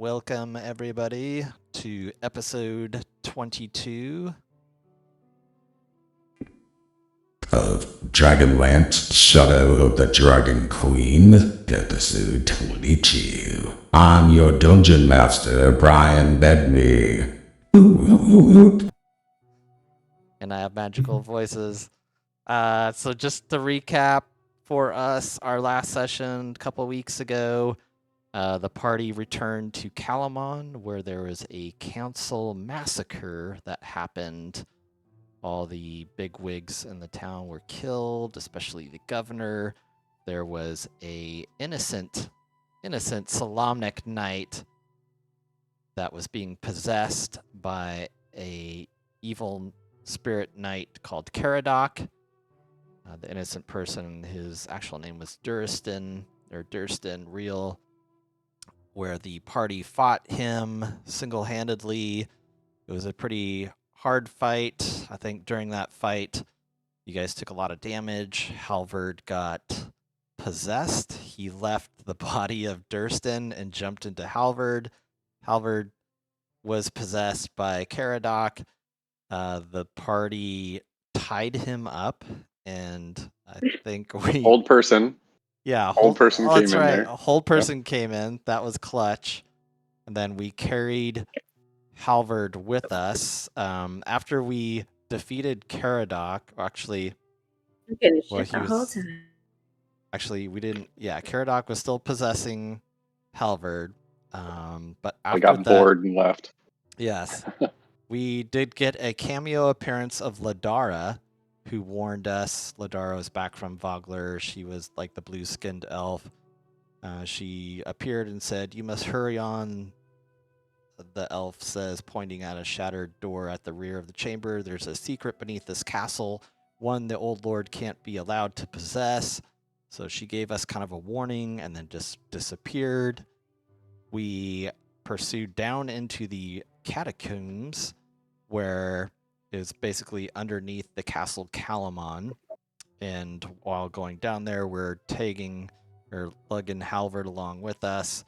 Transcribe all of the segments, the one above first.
Welcome, everybody, to episode 22. Of Dragonlance, Shadow of the Dragon Queen, episode 22. I'm your dungeon master, Brian Bedney. And I have magical voices. So just to recap for us, our last session a couple weeks ago, the party returned to Calamon, where there was a council massacre that happened. All the bigwigs in the town were killed, especially the governor. There was a innocent Solamnic knight that was being possessed by a evil spirit knight called Caradoc. The innocent person, his actual name was Durston, real, where the party fought him single-handedly. It was a pretty hard fight. I think during that fight, you guys took a lot of damage. Halvard got possessed. He left the body of Durston and jumped into Halvard. Halvard was possessed by Caradoc. The party tied him up, and I think we... Old person. Yeah, Old person oh, came that's in right. there. A whole person came in. That was clutch. And then we carried Halvard with us. After we defeated Caradoc, actually, well, he was... Actually, we didn't... Yeah, Caradoc was still possessing Halvard. But after I got bored and left. Yes. We did get a cameo appearance of Ladara, who warned us. Ladara was back from Vogler. She was like the blue-skinned elf. She appeared and said, "You must hurry on," the elf says, pointing at a shattered door at the rear of the chamber. "There's a secret beneath this castle, one the old lord can't be allowed to possess." So she gave us kind of a warning and then just disappeared. We pursued down into the Catacombs, where it was basically underneath the castle Calamon. And while going down there, we're tagging or lugging Halvard along with us.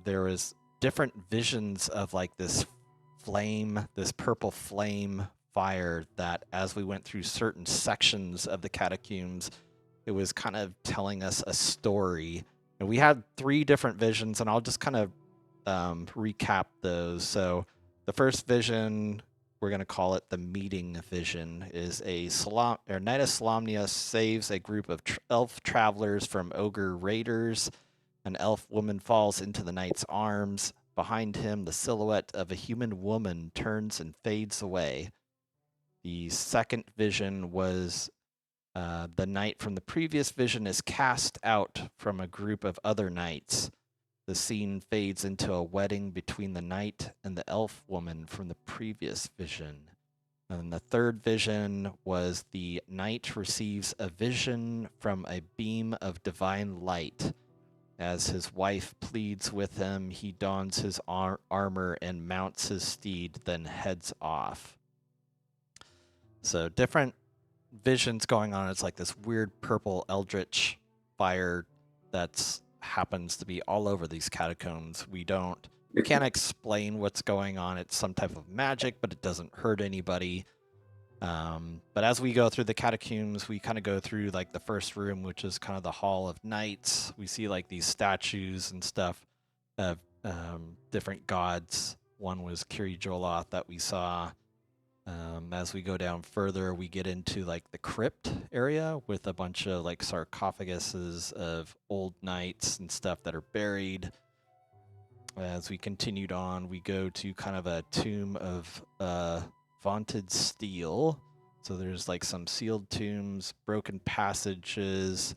There was different visions of like this flame, this purple flame fire that as we went through certain sections of the Catacombs, it was kind of telling us a story. And we had 3 different visions, and I'll just kind of recap those. So the first vision, we're going to call it the meeting vision, is a Knight of Solamnia saves a group of elf travelers from ogre raiders. An elf woman falls into the knight's arms. Behind him, the silhouette of a human woman turns and fades away. The second vision was the knight from the previous vision is cast out from a group of other knights. The scene fades into a wedding between the knight and the elf woman from the previous vision. And the third vision was the knight receives a vision from a beam of divine light. As his wife pleads with him, he dons his armor and mounts his steed, then heads off. So different visions going on. It's like this weird purple eldritch fire that's happens to be all over these catacombs. We can't explain what's going on. It's some type of magic, but it doesn't hurt anybody. But as we go through the catacombs, we kind of go through like the first room, which is kind of the Hall of Knights. We see like these statues and stuff of different gods. One was Kiri Joloth that we saw. As we go down further, we get into like the crypt area with a bunch of like sarcophaguses of old knights and stuff that are buried. As we continued on, we go to kind of a tomb of vaunted steel. So there's like some sealed tombs, broken passages.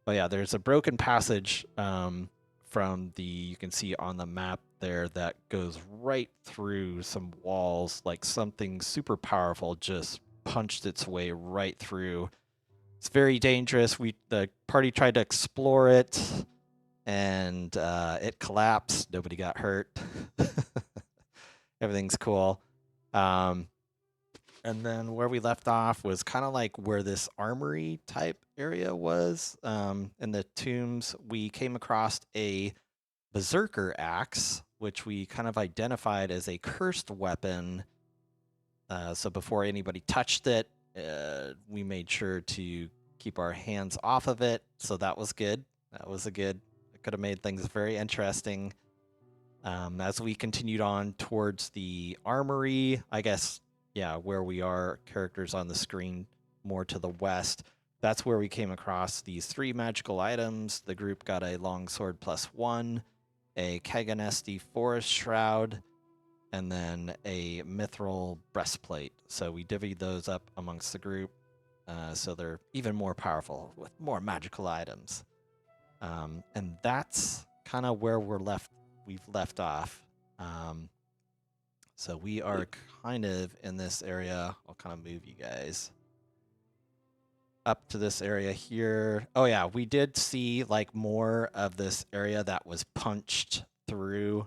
Oh yeah, there's a broken passage from you can see on the map there, that goes right through some walls, like something super powerful just punched its way right through. It's very dangerous. The party tried to explore it, and it collapsed. Nobody got hurt. Everything's cool. And then where we left off was kind of like where this armory type area was. In the tombs, we came across a berserker axe, which we kind of identified as a cursed weapon. So before anybody touched it, we made sure to keep our hands off of it. So that was good. It could have made things very interesting. As we continued on towards the armory, I guess, yeah, where we are, characters on the screen more to the west, that's where we came across these 3 magical items. The group got a longsword +1, a Kaganesti forest shroud, and then a mithril breastplate. So we divvied those up amongst the group, so they're even more powerful with more magical items. And that's kind of where we've left off. So we are kind of in this area. I'll kind of move you guys up to this area here. Oh yeah, we did see like more of this area that was punched through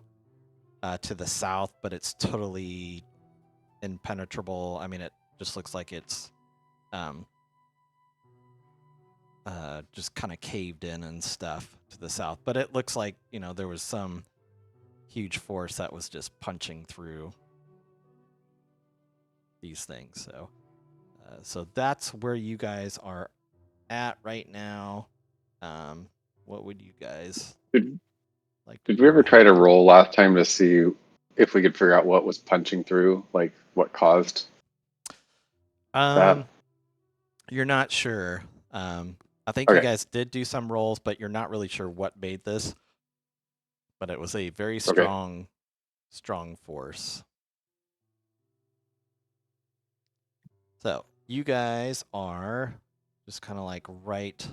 to the south, but it's totally impenetrable. I mean, it just looks like it's just kind of caved in and stuff to the south. But it looks like, there was some huge force that was just punching through these things. So that's where you guys are at right now. What would you guys Did like? Did we ever try to roll last time to see if we could figure out what was punching through, like what caused that? You're not sure. I think you Okay, guys did do some rolls, but you're not really sure what made this. But it was a very okay. strong force. So you guys are just kind of like right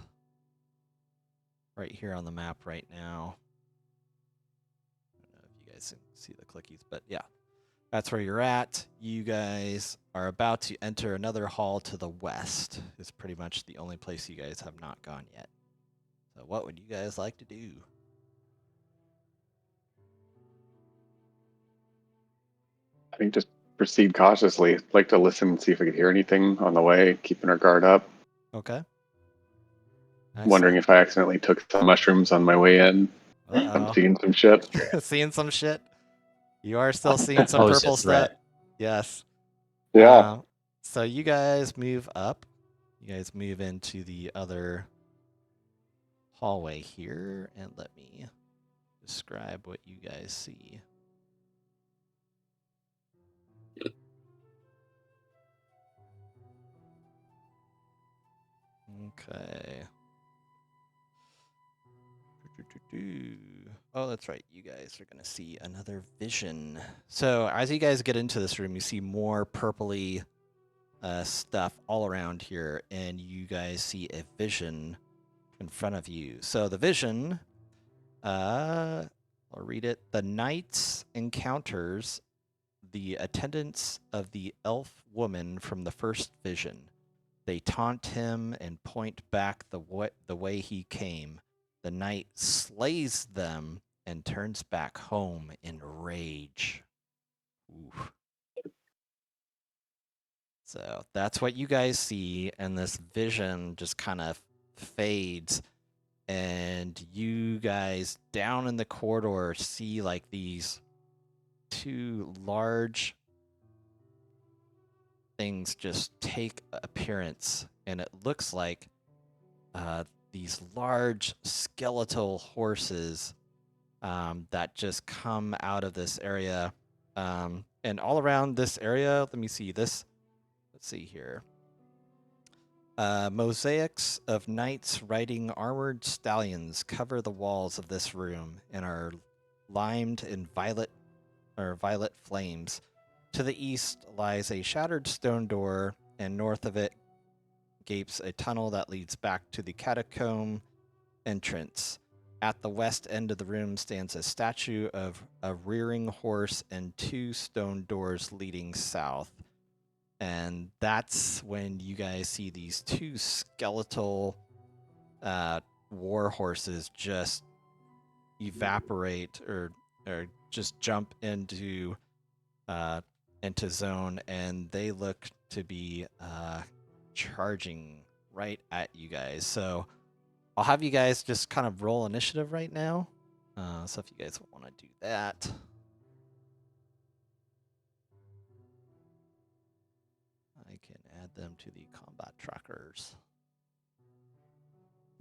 here on the map right now. I don't know if you guys can see the clickies, but yeah, that's where you're at. You guys are about to enter another hall to the west. It's pretty much the only place you guys have not gone yet. So what would you guys like to do? I think just proceed cautiously. Like to listen and see if we could hear anything on the way, keeping our guard up. Okay. Wondering Excellent. if I accidentally took some mushrooms on my way in. I'm Uh seeing some shit. oh. Seeing some shit. You are still seeing some Pose a purple stuff. threat. Yes. Yeah. So you guys move up. You guys move into the other hallway here, and let me describe what you guys see. Okay. Oh, that's right. You guys are going to see another vision. So as you guys get into this room, you see more purpley stuff all around here, and you guys see a vision in front of you. So the vision, I'll read it. The knights encounters the attendants of the elf woman from the first vision. They taunt him and point back the way he came. The knight slays them and turns back home in rage. Oof. So that's what you guys see, and this vision just kind of fades, and you guys down in the corridor see like these 2 large things just take appearance, and it looks like these large skeletal horses that just come out of this area. And all around this area, let me see this. Let's see here. Mosaics of knights riding armored stallions cover the walls of this room and are limed in violet flames. To the east lies a shattered stone door, and north of it gapes a tunnel that leads back to the catacomb entrance. At the west end of the room stands a statue of a rearing horse and 2 stone doors leading south. And that's when you guys see these 2 skeletal war horses just evaporate or just jump into zone, and they look to be charging right at you guys. So I'll have you guys just kind of roll initiative right now. So if you guys want to do that, I can add them to the combat trackers.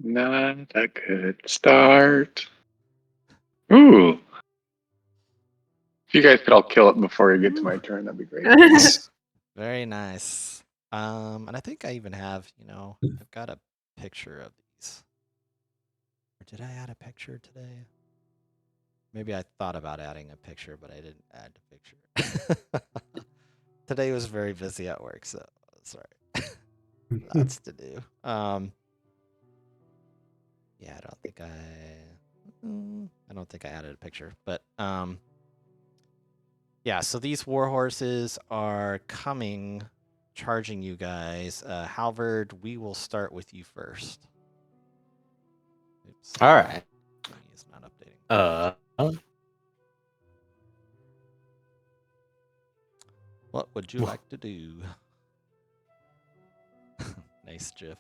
Not a good start. Ooh. If you guys could all kill it before you get to my turn, that'd be great. Very nice. And I think I even have, I've got a picture of these. Or did I add a picture today? Maybe I thought about adding a picture, but I didn't add the picture. Today was very busy at work, so sorry. Lots to do. Yeah, I don't think I added a picture, but yeah. So these war horses are coming, charging you guys. Halvard, we will start with you first. Oops. All right. He's not updating. What would you like to do? Nice GIF.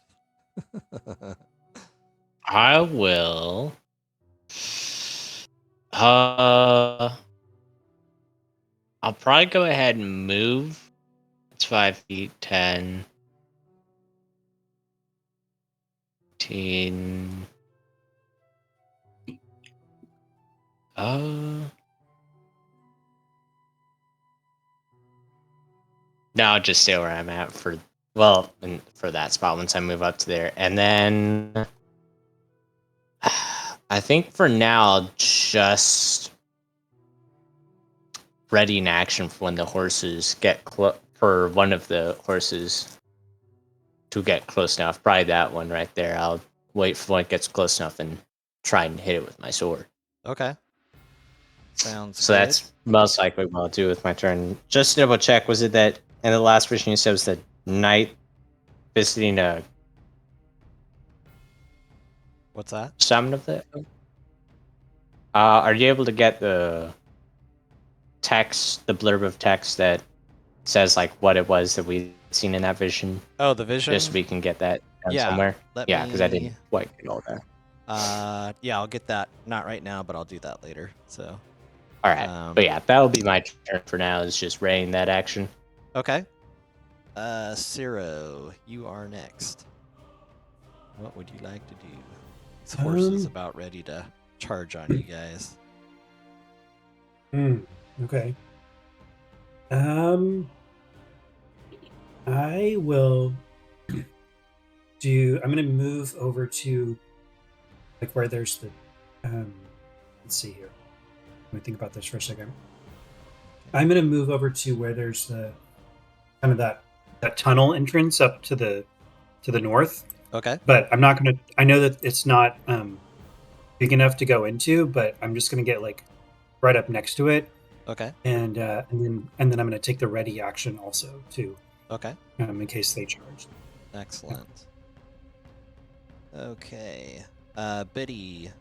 I will. I'll probably go ahead and move. It's 5 feet, 10, 15. No, I'll just stay where I'm at for that spot once I move up to there. And then I think for now I'll just ready in action for when the horses get for one of the horses to get close enough. Probably that one right there. I'll wait for when it gets close enough and try and hit it with my sword. Okay. Sounds so good. That's most likely what I'll do with my turn. Just to double check, was it that in the last version you said was the knight visiting a What's that? summon of it? Are you able to get the text, the blurb of text that says like what it was that we've seen in that vision? Oh, the vision? Just so we can get that somewhere. Yeah, because I didn't quite get all that. Yeah, I'll get that. Not right now, but I'll do that later. So. All right. But yeah, that'll be my turn for now. Is just readying that action. Okay. Ciro, you are next. What would you like to do? This horse is about ready to charge on you guys. Okay. I will I'm gonna move over to like where there's the let's see here. Let me think about this for a second. I'm gonna move over to where there's the kind of that tunnel entrance up to the north. Okay. But I'm not gonna. I know that it's not big enough to go into, but I'm just gonna get like right up next to it. Okay. And then I'm gonna take the ready action also too. Okay. In case they charge. Excellent. Okay. Biddy,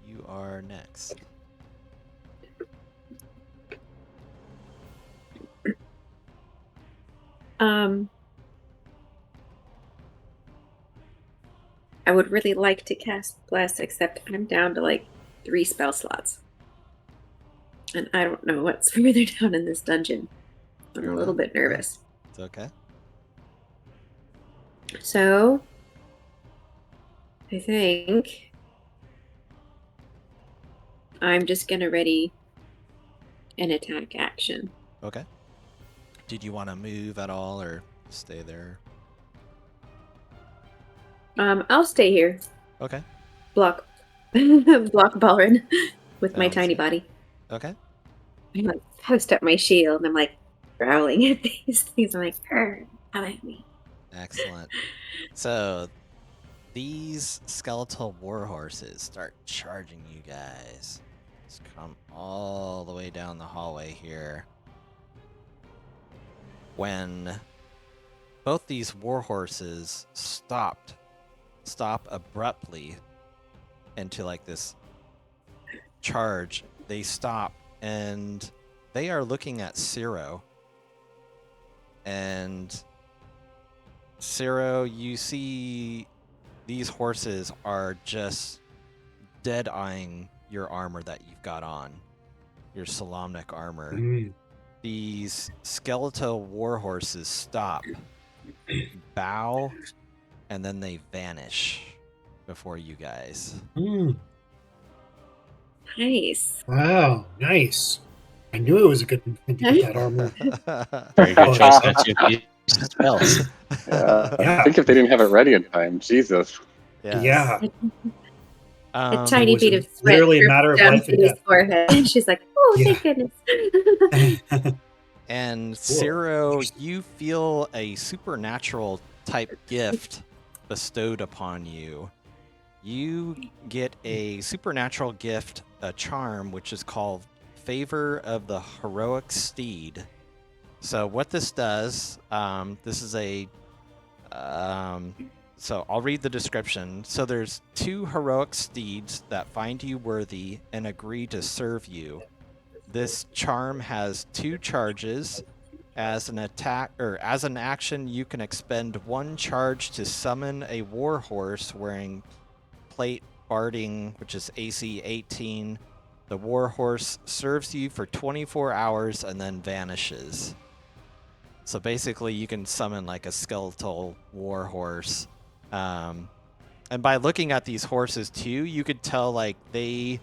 you are next. I would really like to cast Bless, except I'm down to like 3 spell slots. And I don't know what's further down in this dungeon. I'm a little bit nervous. It's okay. So, I think I'm just going to ready an attack action. Okay. Did you want to move at all or stay there? I'll stay here. Okay. Block Balrin with my tiny body. Okay. I'm like post up my shield and I'm like growling at these things. I'm like, come at me. Excellent. So these skeletal war horses start charging you guys. Just come all the way down the hallway here. When both these war horses stop abruptly into like this charge, they stop and they are looking at Ciro. And Ciro, you see these horses are just dead-eyeing your armor that you've got on, your Solamnic armor. Mm. These skeletal war horses stop, bow, and then they vanish before you guys. Mm. Nice. Wow, nice. I knew it was a good thing to get that armor. Very good Oh, choice not to use spells. Yeah. I Yeah. think if they didn't have it ready in time, Jesus. Yes. Yeah. A Um, tiny was bit of sweat literally a dripped matter of down life and Kitty's death. forehead. She's like, "Oh, Yeah. thank goodness." And Cool. Ciro, you feel a supernatural type gift bestowed upon you. You get a supernatural gift, a charm, which is called Favor of the Heroic Steed. So what this does, this is a, so I'll read the description. So there's 2 heroic steeds that find you worthy and agree to serve you. This charm has 2 charges. As an attack or as an action, you can expend 1 charge to summon a war horse wearing plate barding, which is AC 18. The war horse serves you for 24 hours and then vanishes. So basically, you can summon like a skeletal war horse. And by looking at these horses too, you could tell like they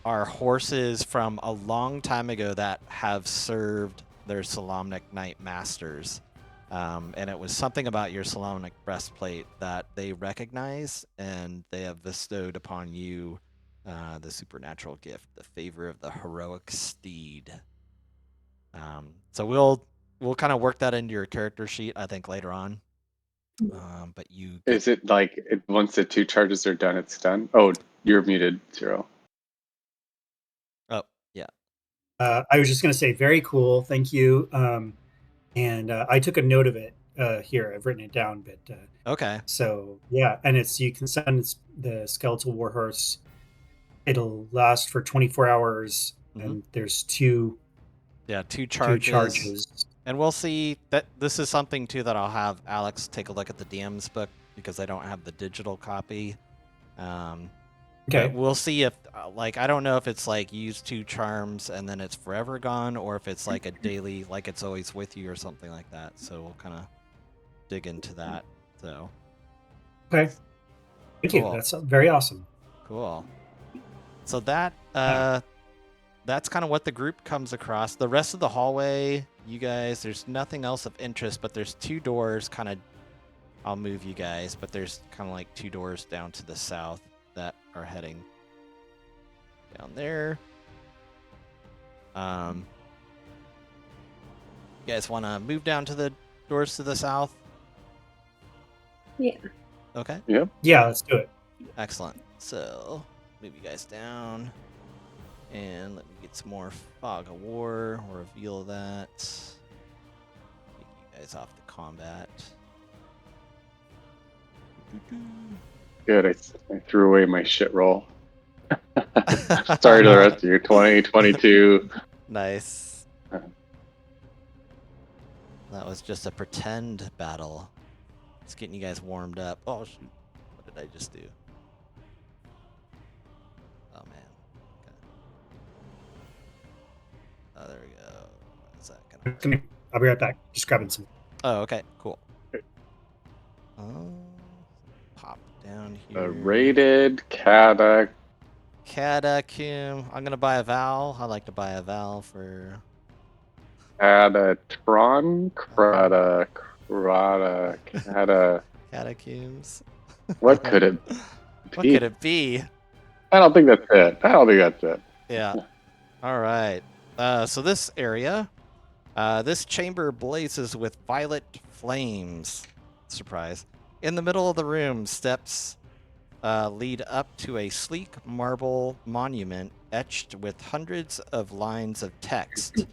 are horses from a long time ago that have served their Solamnic Knight masters. And it was something about your Solamnic breastplate that they recognize, and they have bestowed upon you the supernatural gift, the favor of the heroic steed. So we'll kind of work that into your character sheet, I think, later on. But you get, Is it like once the 2 charges are done, it's done? Oh, you're muted, Zero. oh yeah, I was just going to say, very cool. Thank you. And I took a note of it here. I've written it down. But okay, so, yeah. And it's you can send the skeletal warhorse. It'll last for 24 hours. Mhm. And there's 2 2 charges. And we'll see that this is something too that I'll have Alex take a look at the DM's book because I don't have the digital copy. Okay. But we'll see if like I don't know if it's like use 2 charms and then it's forever gone, or if it's like a daily, like it's always with you or something like that. So we'll kind of dig into that. So Okay. Thank you. Cool. That's very awesome. cool. So that that's kind of what the group comes across. The rest of the hallway, you guys, there's nothing else of interest, but there's 2 doors kind of, I'll move you guys, but there's kind of like 2 doors down to the south that are heading down there. You guys want to move down to the doors to the south? Yeah. Okay, Yeah, let's do it. excellent. So move you guys down. And let me get some more Fog of War. We'll reveal that. Take you guys off the combat. Good. I threw away my shit roll. Sorry to the rest of you. 2022. Nice. That was just a pretend battle. It's getting you guys warmed up. Oh shoot! What did I just do? Oh man. Okay. Oh, there we go. Is that gonna? Come here. I'll be right back. Just grabbing some. Oh, okay. Cool. Pop down here. Rated Catacomb. I'm gonna buy a Val. I like to buy a Val for. Catatron? Catacombs. What could it be? What could it be? I don't think that's it. Yeah. All right. So this area, this chamber blazes with violet flames. Surprise. In the middle of the room, steps lead up to a sleek marble monument etched with hundreds of lines of text.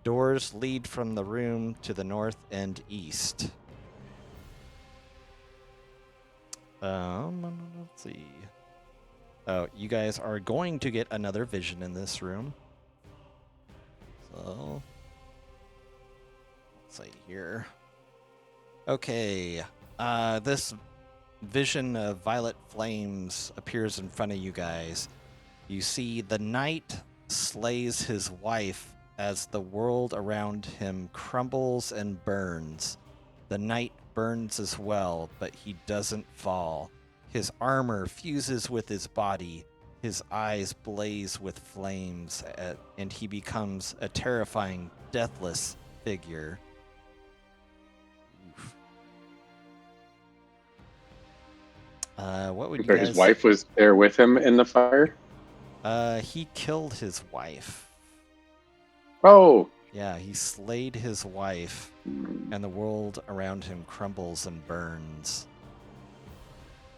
Doors lead from the room to the north and east. Let's see. Oh, you guys are going to get another vision in this room. So, let's see here. Okay, this vision of violet flames appears in front of you guys. You see the knight slays his wife as the world around him crumbles and burns. The knight burns as well, but he doesn't fall. His armor fuses with his body. His eyes blaze with flames, and he becomes a terrifying, deathless figure. Oof. What would you So guys... his wife was there with him in the fire? He killed his wife. Oh! Yeah, he slayed his wife, and the world around him crumbles and burns.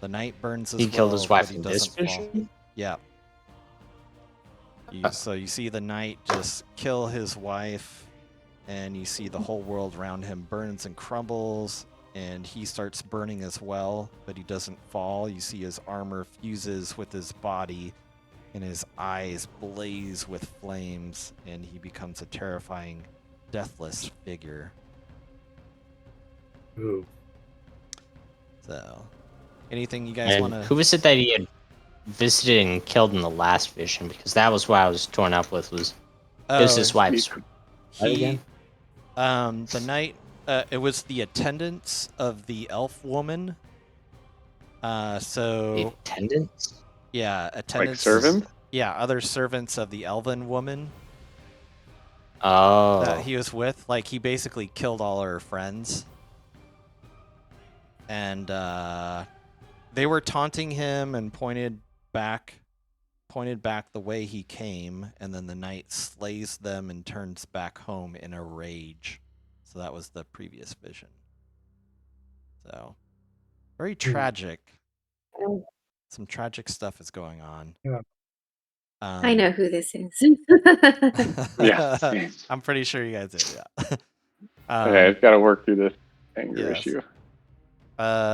The knight burns as He well, killed his wife but he in this doesn't fall. vision? Yeah. So you see the knight just kill his wife, and you see the whole world around him burns and crumbles, and he starts burning as well, but he doesn't fall. You see his armor fuses with his body, and his eyes blaze with flames, and he becomes a terrifying, deathless figure. Ooh. So, anything you guys And want to... who was it that he had visited and killed in the last vision? Because that was what I was torn up with. Was it was his wife's? He, again? the knight, it was the attendants of the elf woman. The So attendants? yeah, Like attendants. servant? Yeah, other servants of the elven woman that Oh, he was with. Like, he basically killed all her friends, and they were taunting him and pointed back the way he came, and then the knight slays them and turns back home in a rage. So that was the previous vision. So very tragic. Some tragic stuff is going on. Yeah. I know who this is. Yeah, same. I'm pretty sure you guys do, yeah. Okay, I've got to work through this anger yes. issue.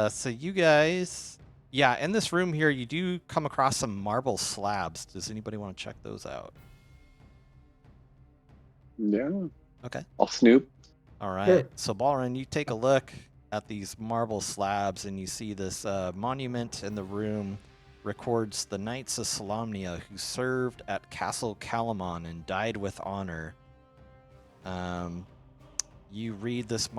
So you guys, yeah, in this room here, you do come across some marble slabs. Does anybody want to check those out? Yeah. Okay. I'll snoop. All right. Sure. So Balrin, you take a look at these marble slabs, and you see this monument in the room records the Knights of Solamnia who served at Castle Calamon and died with honor. You read this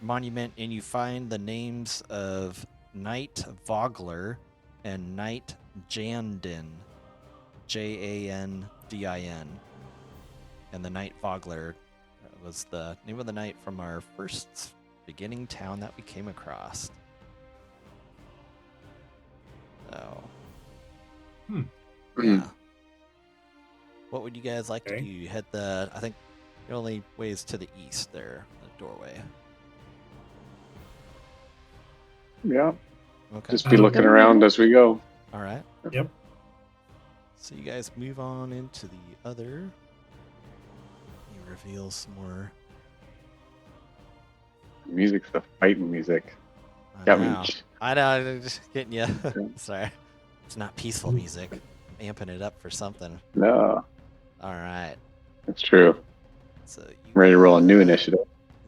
monument, and you find the names of Knight Vogler and Knight Jandin, Jandin. And the Knight Vogler was the name of the knight from our first beginning town that we came across. So, yeah. What would you guys like to do? You head I think the only way is to the east there, the doorway. Yeah. Okay. Just be looking around as we go. All right. Yep. So you guys move on into the other. You reveal some more. Music's the fighting music. I know. I'm just getting you. Sorry. It's not peaceful music. I'm amping it up for something. No, All right. that's true. So you Ready to roll a new initiative.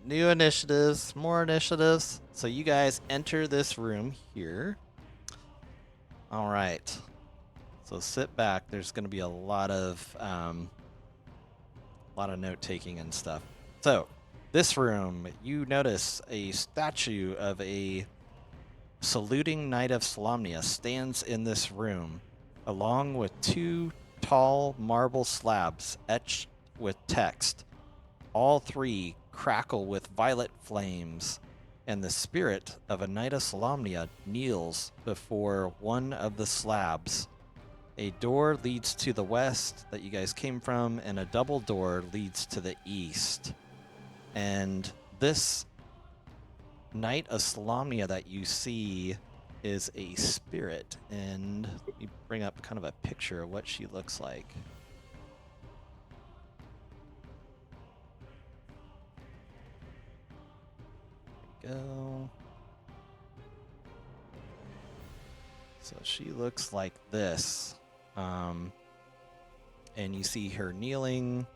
New initiatives, more initiatives. So you guys enter this room here. All right. So sit back. There's going to be a lot of note taking and stuff. So this room, you notice a statue of a saluting Knight of Solamnia stands in this room, along with two tall marble slabs etched with text. All three crackle with violet flames, and the spirit of a Knight of Solamnia kneels before one of the slabs. A door leads to the west that you guys came from, and a double door leads to the east. And this Knight of Solamnia that you see is a spirit, and let me bring up kind of a picture of what she looks like. There we go. So she looks like this. And you see her kneeling.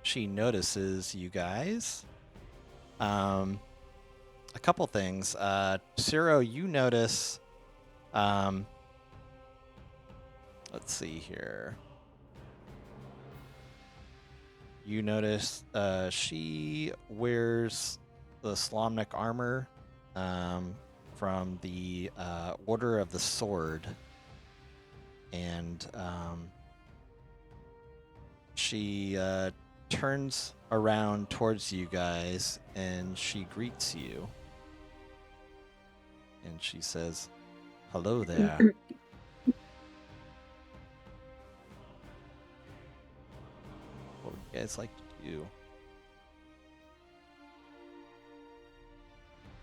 She notices you guys. A couple things. Ciro, you notice. Let's see here. you notice she wears the Slomnik armor from the Order of the Sword. And she turns around towards you guys and she greets you. And she says, "Hello there." What would you guys like to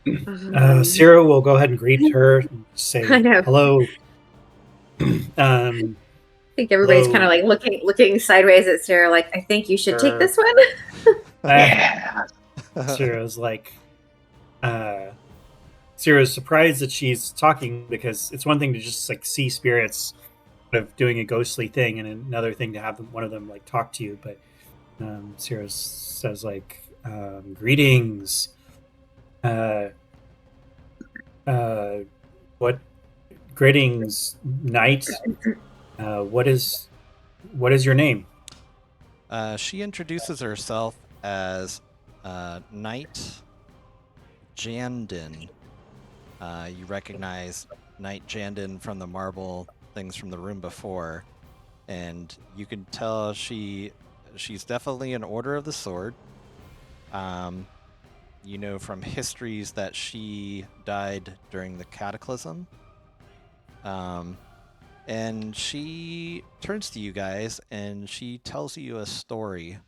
do? Sarah will go ahead and greet her and say I know. hello. I think everybody's Hello. kind of like looking sideways at Sarah, like, I think you should take this one. Yeah. Sarah's like, Sarah's surprised that she's talking, because it's one thing to just like see spirits of doing a ghostly thing, and another thing to have one of them like talk to you. But Sarah says like, greetings. What greetings, knight? What is your name? She introduces herself as Knight Jandin. You recognize Knight Jandin from the marble things from the room before, and you can tell she's definitely an Order of the Sword. You know from histories that she died during the Cataclysm. And she turns to you guys and she tells you a story.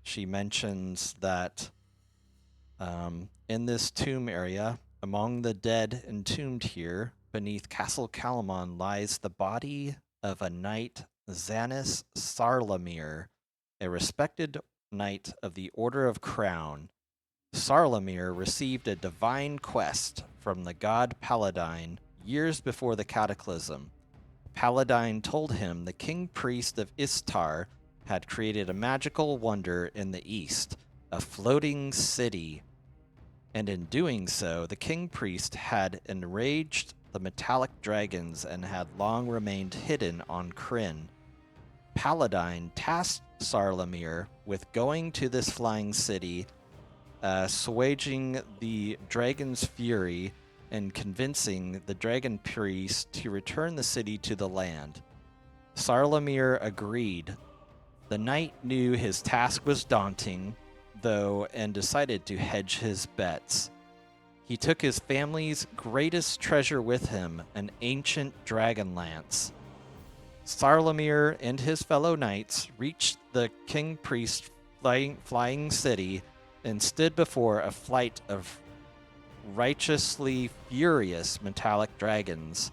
She mentions that in this tomb area, among the dead entombed here, beneath Castle Calamon, lies the body of a knight, Xanis Sarlamir, a respected knight of the Order of Crown. Sarlamir received a divine quest from the god Paladine years before the Cataclysm. Paladine told him the king priest of Istar had created a magical wonder in the east, a floating city. And in doing so, the king priest had enraged the metallic dragons and had long remained hidden on Krynn. Paladine tasked Sarlamir with going to this flying city, assuaging the dragon's fury, and convincing the dragon priest to return the city to the land. Sarlamir agreed. The knight knew his task was daunting, though, and decided to hedge his bets. He took his family's greatest treasure with him, an ancient Dragonlance. Sarlamir and his fellow knights reached the king priest flying city and stood before a flight of righteously furious metallic dragons.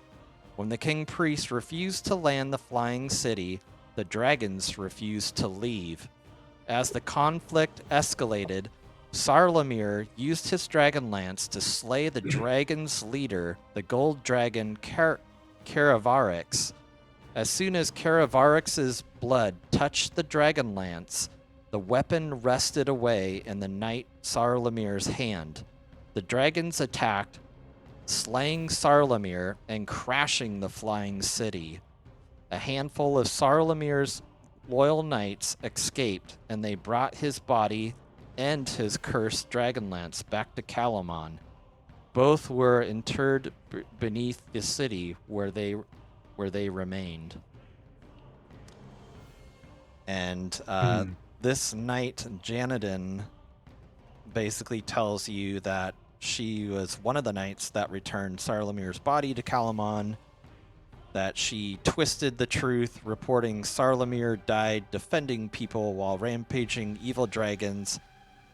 When the king priest refused to land the flying city, the dragons refused to leave. As the conflict escalated, Sarlamir used his Dragonlance to slay the dragon's leader, the gold dragon Karavarix. As soon as Karavarix's blood touched the Dragonlance, the weapon wrested away in the knight Sarlamir's hand. The dragons attacked, slaying Sarlamir and crashing the flying city. A handful of Sarlamir's loyal knights escaped, and they brought his body and his cursed Dragonlance back to Calamon. Both were interred beneath the city where they remained. And this knight, Janadin, basically tells you that she was one of the knights that returned Sarlamir's body to Calamon, that she twisted the truth, reporting Sarlamir died defending people while rampaging evil dragons.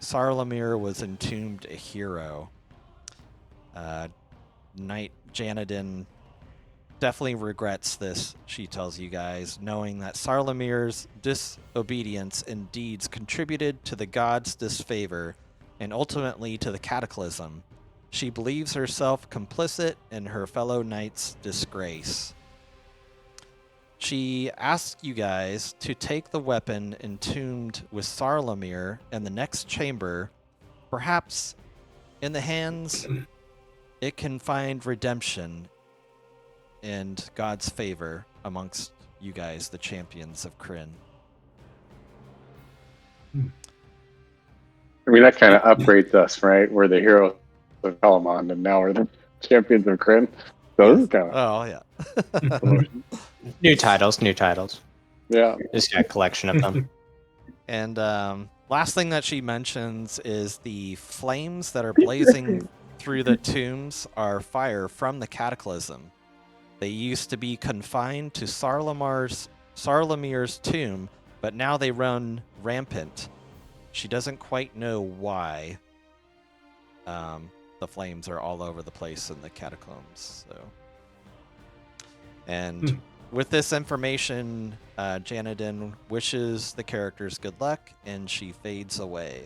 Sarlamir was entombed a hero. Knight Janadin definitely regrets this, she tells you guys, knowing that Sarlamir's disobedience and deeds contributed to the gods' disfavor and ultimately to the Cataclysm. She believes herself complicit in her fellow knights' disgrace. She asks you guys to take the weapon entombed with Sarlamir in the next chamber. Perhaps in the hands, it can find redemption and God's favor amongst you guys, the champions of Krynn. I mean, that kind of upgrades us, right? We're the heroes of Telemon, and now we're the champions of Kryn. So this is kind of Oh yeah. promotion. New titles, new titles. Yeah. Just got a collection of them. And last thing that she mentions is the flames that are blazing through the tombs are fire from the Cataclysm. They used to be confined to Sarlamir's tomb, but now they run rampant. She doesn't quite know why. The flames are all over the place in the Catacombs. So, and with this information, Janadin wishes the characters good luck, and she fades away.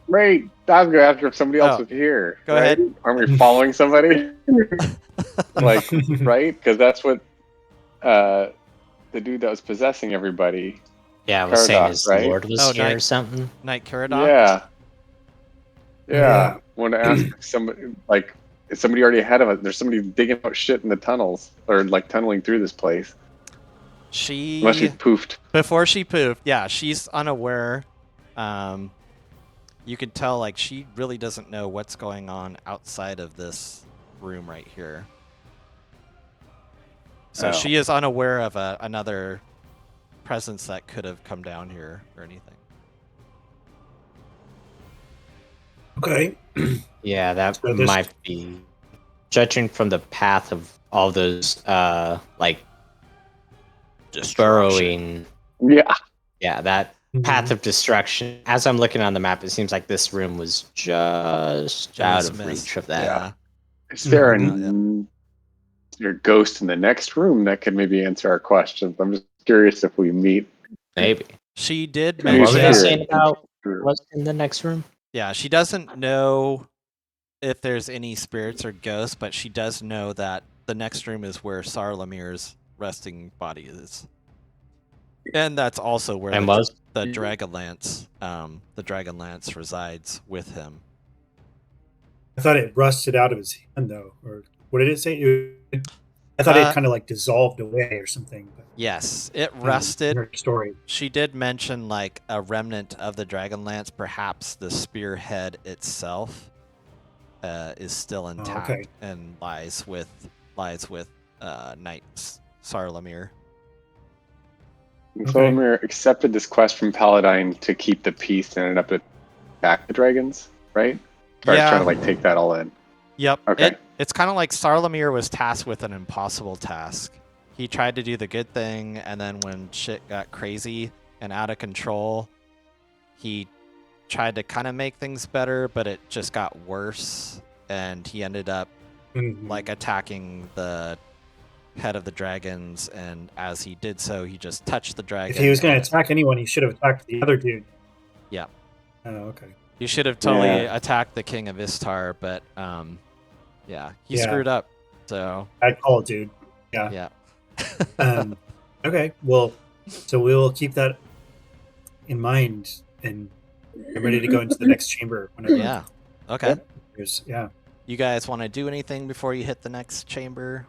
Right. I was going to ask her if somebody else Oh, was here. go right? ahead. Aren't we following somebody? Like, right? Because that's what the dude that was possessing everybody. Yeah, I was saying Caradoc, his right? lord was Oh, here nice. or something. Knight Caradoc? Yeah. Yeah. Yeah. Want to ask somebody, like, is somebody already ahead of us? There's somebody digging out shit in the tunnels, or like tunneling through this place. Unless she She poofed. before she poofed, yeah, she's unaware. You could tell like she really doesn't know what's going on outside of this room right here. So Oh. she is unaware of another presence that could have come down here or anything. Okay. Yeah, that So this- might be. Judging from the path of all those, like, burrowing. Yeah. Yeah, that path of destruction. As I'm looking on the map, it seems like this room was just out of missed. reach of that. Yeah. Is there Mhm. is there a ghost in the next room that could maybe answer our questions? I'm just curious if we meet. Maybe. She did And What were they mention. saying about what's in the next room? Yeah, she doesn't know if there's any spirits or ghosts, but she does know that the next room is where Sarlamir's resting body is, and that's also where And the Dragonlance resides with him. I thought it rusted out of his hand, though. Or what did it say? I thought it kind of like dissolved away or something. But, Yes, it rusted. her story. She did mention like a remnant of the Dragonlance, perhaps the spearhead itself, is still intact okay. and lies with Knight Sarlamir. Sarlamir accepted this quest from Paladine to keep the peace and ended up to attack the dragons, right? So I was trying to like take that all in. Yep. Okay. It's kind of like Sarlamir was tasked with an impossible task. He tried to do the good thing, and then when shit got crazy and out of control, he tried to kind of make things better, but it just got worse, and he ended up like attacking the head of the dragons, and as he did so, he just touched the dragon. If he was going to attack anyone, he should have attacked the other dude. Yeah. Oh, okay. He should have totally attacked the King of Istar, but yeah, he screwed up. So Bad call, dude. Yeah. Yeah. Okay. Well, so we'll keep that in mind, and I'm ready to go into the next chamber. Whenever Yeah. Okay. Yeah. You guys want to do anything before you hit the next chamber?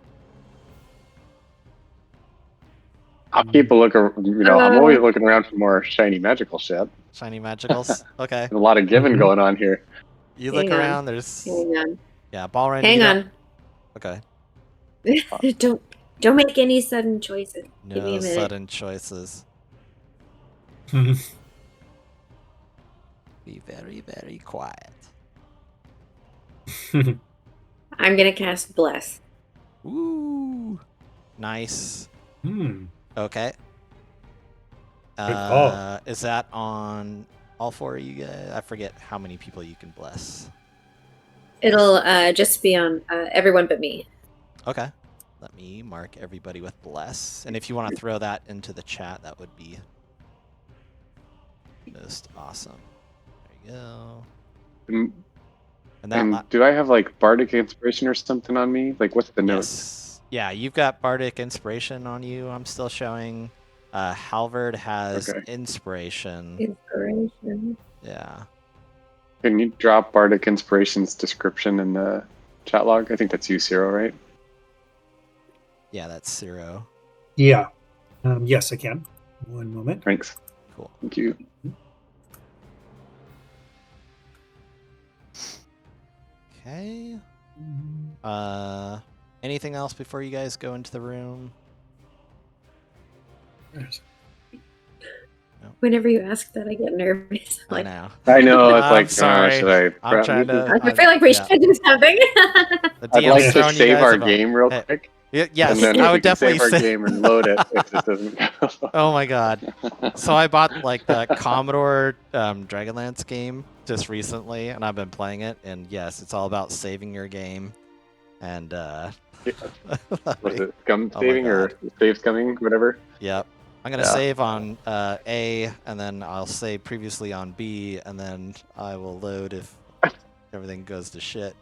I'll keep a look. I'm always looking around for more shiny magical shit. Shiny magicals? Okay. There's a lot of giving going on here. You look Hang on. around, there's... Hang on. Yeah, Balrang. Hang on. Okay. Don't make any sudden choices. Give me No a minute. sudden choices. Be very, very quiet. I'm gonna cast Bless. Ooh. Nice. Okay. call. Is that on all four of you guys? I forget how many people you can bless. It'll just be on everyone but me. Okay. Let me mark everybody with bless. And if you want to throw that into the chat, that would be most awesome. There you go. And that Do I have like Bardic Inspiration or something on me? Like, what's the note? yes. Yeah, you've got Bardic Inspiration on you. I'm still showing. Halvard has Inspiration. Inspiration. Yeah. Can you drop Bardic Inspiration's description in the chat log? I think that's you, Ciro, right? Yeah, that's 0. Yeah. Yes, I can. One moment. Thanks. Cool. Thank you. Okay. Anything else before you guys go into the room? Whenever you ask that, I get nervous. I Like, know. I know. It's I'm like, sorry. should I? I'm trying to. I feel like we should do something. The I'd DM's like to throwing you save guys our a bone. game real Hey, quick, yes, and then I we would can definitely save our say. game and load it if it doesn't go. Oh my god. So I bought like the Commodore Dragonlance game just recently, and I've been playing it. And yes, it's all about saving your game. And Was it scum Oh my saving or God. saves coming, whatever? Yep. I'm gonna Yeah. save on A, and then I'll save previously on B, and then I will load if everything goes to shit.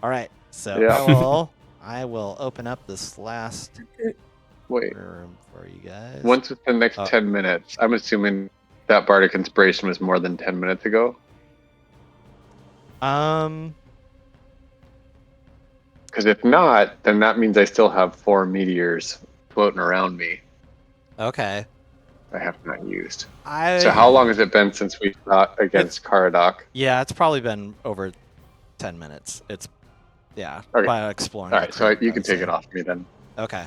All right. So Yeah. I will open up this last Wait. room for you guys. Once it's the next Oh. 10 minutes, I'm assuming that Bardic Inspiration was more than 10 minutes ago. Because if not, then that means I still have 4 meteors floating around me. Okay. I have not used. So So how long has it been since we fought against Caradoc? Yeah, it's probably been over 10 minutes. It's Okay. by exploring. All the right, so crypt, you I can would take say. it off me then. Okay.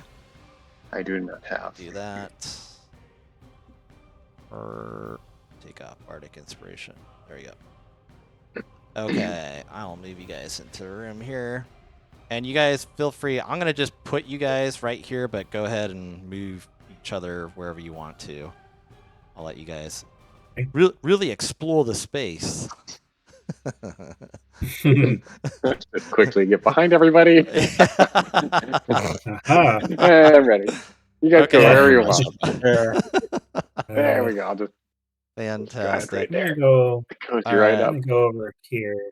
I do not have. Do that. Or take off Bardic Inspiration. There you go. Okay, I'll move you guys into the room here. And you guys feel free. I'm going to just put you guys right here, but go ahead and move each other wherever you want to. I'll let you guys really explore the space. Just quickly get behind everybody. Aha. I'm ready. You guys Okay. go wherever you Yeah, want. sure. There we go. I'll just Fantastic. right I'm gonna there. go. Cozy All right right. up. I'm gonna go over here.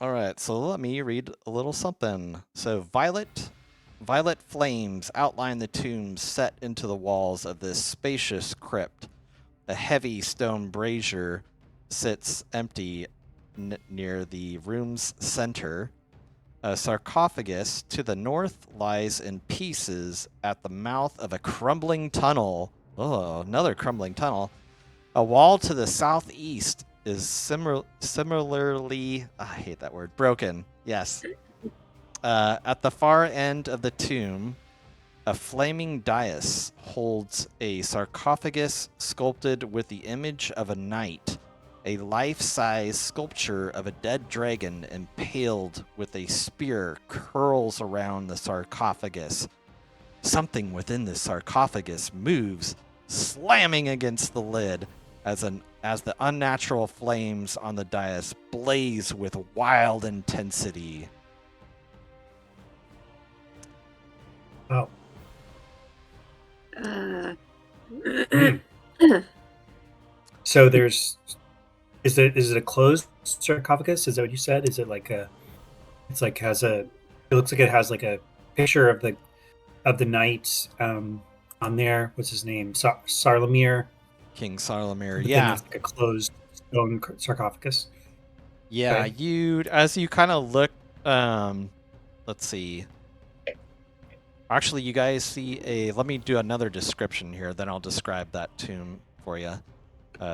All right, so let me read a little something. So violet flames outline the tombs set into the walls of this spacious crypt. A heavy stone brazier sits empty near the room's center. A sarcophagus to the north lies in pieces at the mouth of a crumbling tunnel. Oh, another crumbling tunnel. A wall to the southeast is similarly, I hate that word, broken. Yes. At the far end of the tomb, a flaming dais holds a sarcophagus sculpted with the image of a knight. A life-size sculpture of a dead dragon impaled with a spear curls around the sarcophagus. Something within the sarcophagus moves, slamming against the lid as the unnatural flames on the dais blaze with wild intensity. Oh. So there's, is it a closed sarcophagus? Is that what you said? Is it like a? It's like has a. It looks like it has like a picture of the knight on there. What's his name? Sarlamir. King Sarlamir. But then Yeah. it's like a closed stone sarcophagus. Yeah, Okay. as you kind of look, let's see. Actually, you guys see let me do another description here, then I'll describe that tomb for you,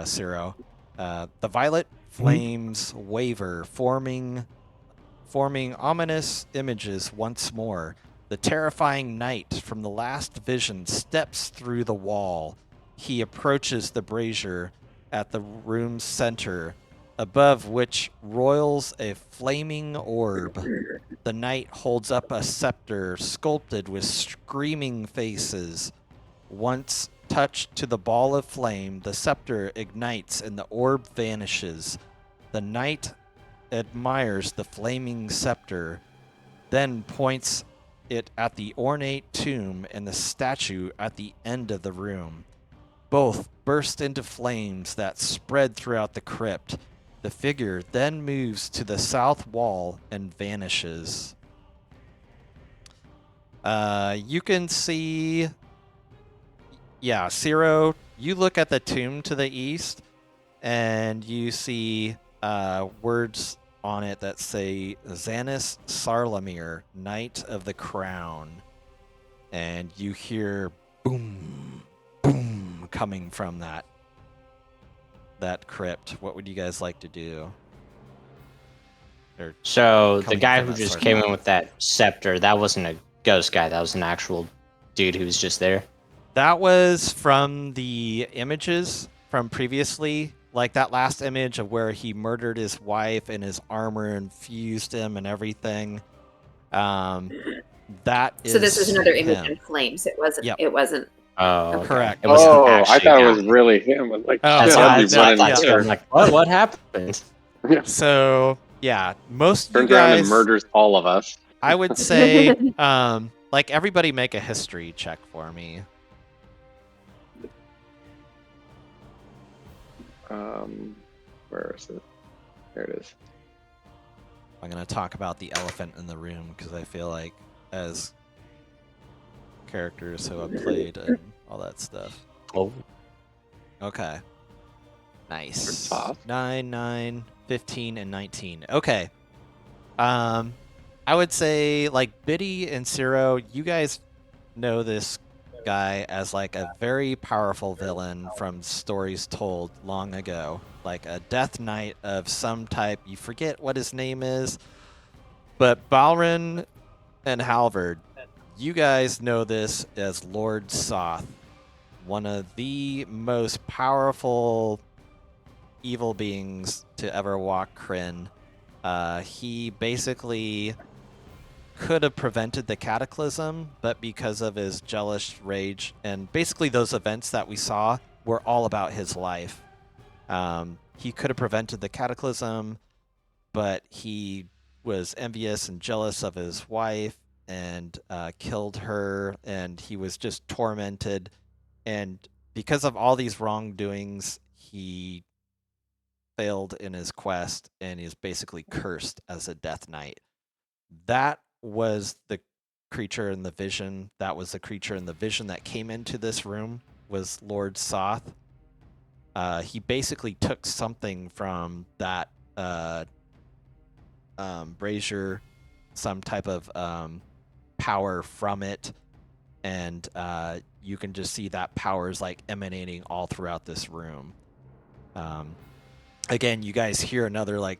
Ciro. The violet flames waver, forming ominous images once more. The terrifying knight from the last vision steps through the wall. He approaches the brazier at the room's center, above which roils a flaming orb. The knight holds up a scepter sculpted with screaming faces. Once touched to the ball of flame, the scepter ignites and the orb vanishes. The knight admires the flaming scepter, then points it at the ornate tomb and the statue at the end of the room. Both burst into flames that spread throughout the crypt. The figure then moves to the south wall and vanishes. You can see... Yeah, Ciro, you look at the tomb to the east, and you see words on it that say Xanis Sarlamir, Knight of the Crown. And you hear boom, boom coming from that crypt. What would you guys like to do? Or So the coming guy from who that just sword. came in with that scepter, that wasn't a ghost guy. That was an actual dude who was just there. That was from the images from previously, like that last image of where he murdered his wife and his armor infused him and everything. That is So this was another image him. in flames. It wasn't. Yep. It wasn't. Oh, okay. Correct. It wasn't Oh, I actually thought it a was guy. really him. I'm like, Oh, shit, That's yeah, what I'd I be thought running yeah. too. after. I'm like, what happened? So yeah, most of you Turns around and guys, murders all of us. I would say, like everybody make a history check for me. Where is it? There it is. I'm gonna talk about the elephant in the room because I feel like as characters who have played and all that stuff. Oh, Okay. Nice. Good sauce. 9, 9, 15, and 19. Okay. I would say like Biddy and Ciro, you guys know this guy as like a very powerful villain from stories told long ago. Like a death knight of some type. You forget what his name is. But Balrin and Halvard, you guys know this as Lord Soth, one of the most powerful evil beings to ever walk Kryn. He basically could have prevented the cataclysm, but because of his jealous rage and basically those events that we saw were all about his life. He could have prevented the cataclysm, but he was envious and jealous of his wife and killed her, and he was just tormented. And because of all these wrongdoings, he failed in his quest and is basically cursed as a death knight. That was the creature in the vision. That was the creature in the vision that came into this room, was Lord Soth. He basically took something from that brazier, some type of power from it, and you can just see that power is like emanating all throughout this room. Again, you guys hear another like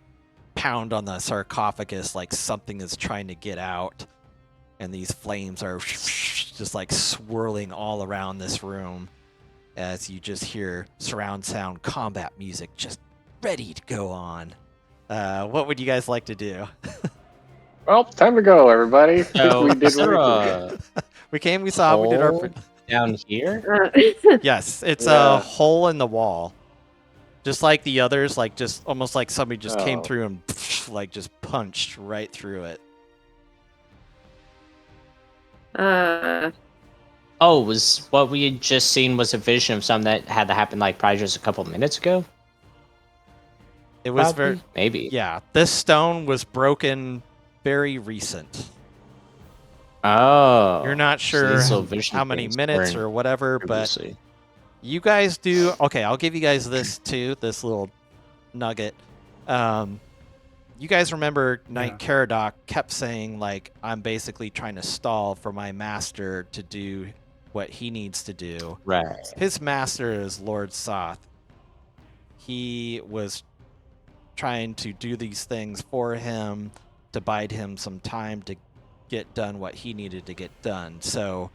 pound on the sarcophagus, like something is trying to get out, and these flames are just like swirling all around this room as you just hear surround sound combat music just ready to go on. What would you guys like to do? Well, time to go, everybody. so We did is there what we a We came, we saw, we did our. hole down here? Yes, it's Yeah. a hole in the wall. Just like the others, like just almost like somebody just came Oh. through and like just punched right through it. Oh, was what we had just seen was a vision of something that had to happen like probably just a couple minutes ago? It was Probably? very, Maybe. yeah. This stone was broken very recent. Oh. You're not so sure these little vision how many things minutes weren't or whatever, but previously. you guys do. Okay, I'll give you guys this too, this little nugget. You guys remember Knight Caradoc kept saying, like, I'm basically trying to stall for my master to do what he needs to do. Right. His master is Lord Soth. He was trying to do these things for him to bide him some time to get done what he needed to get done. So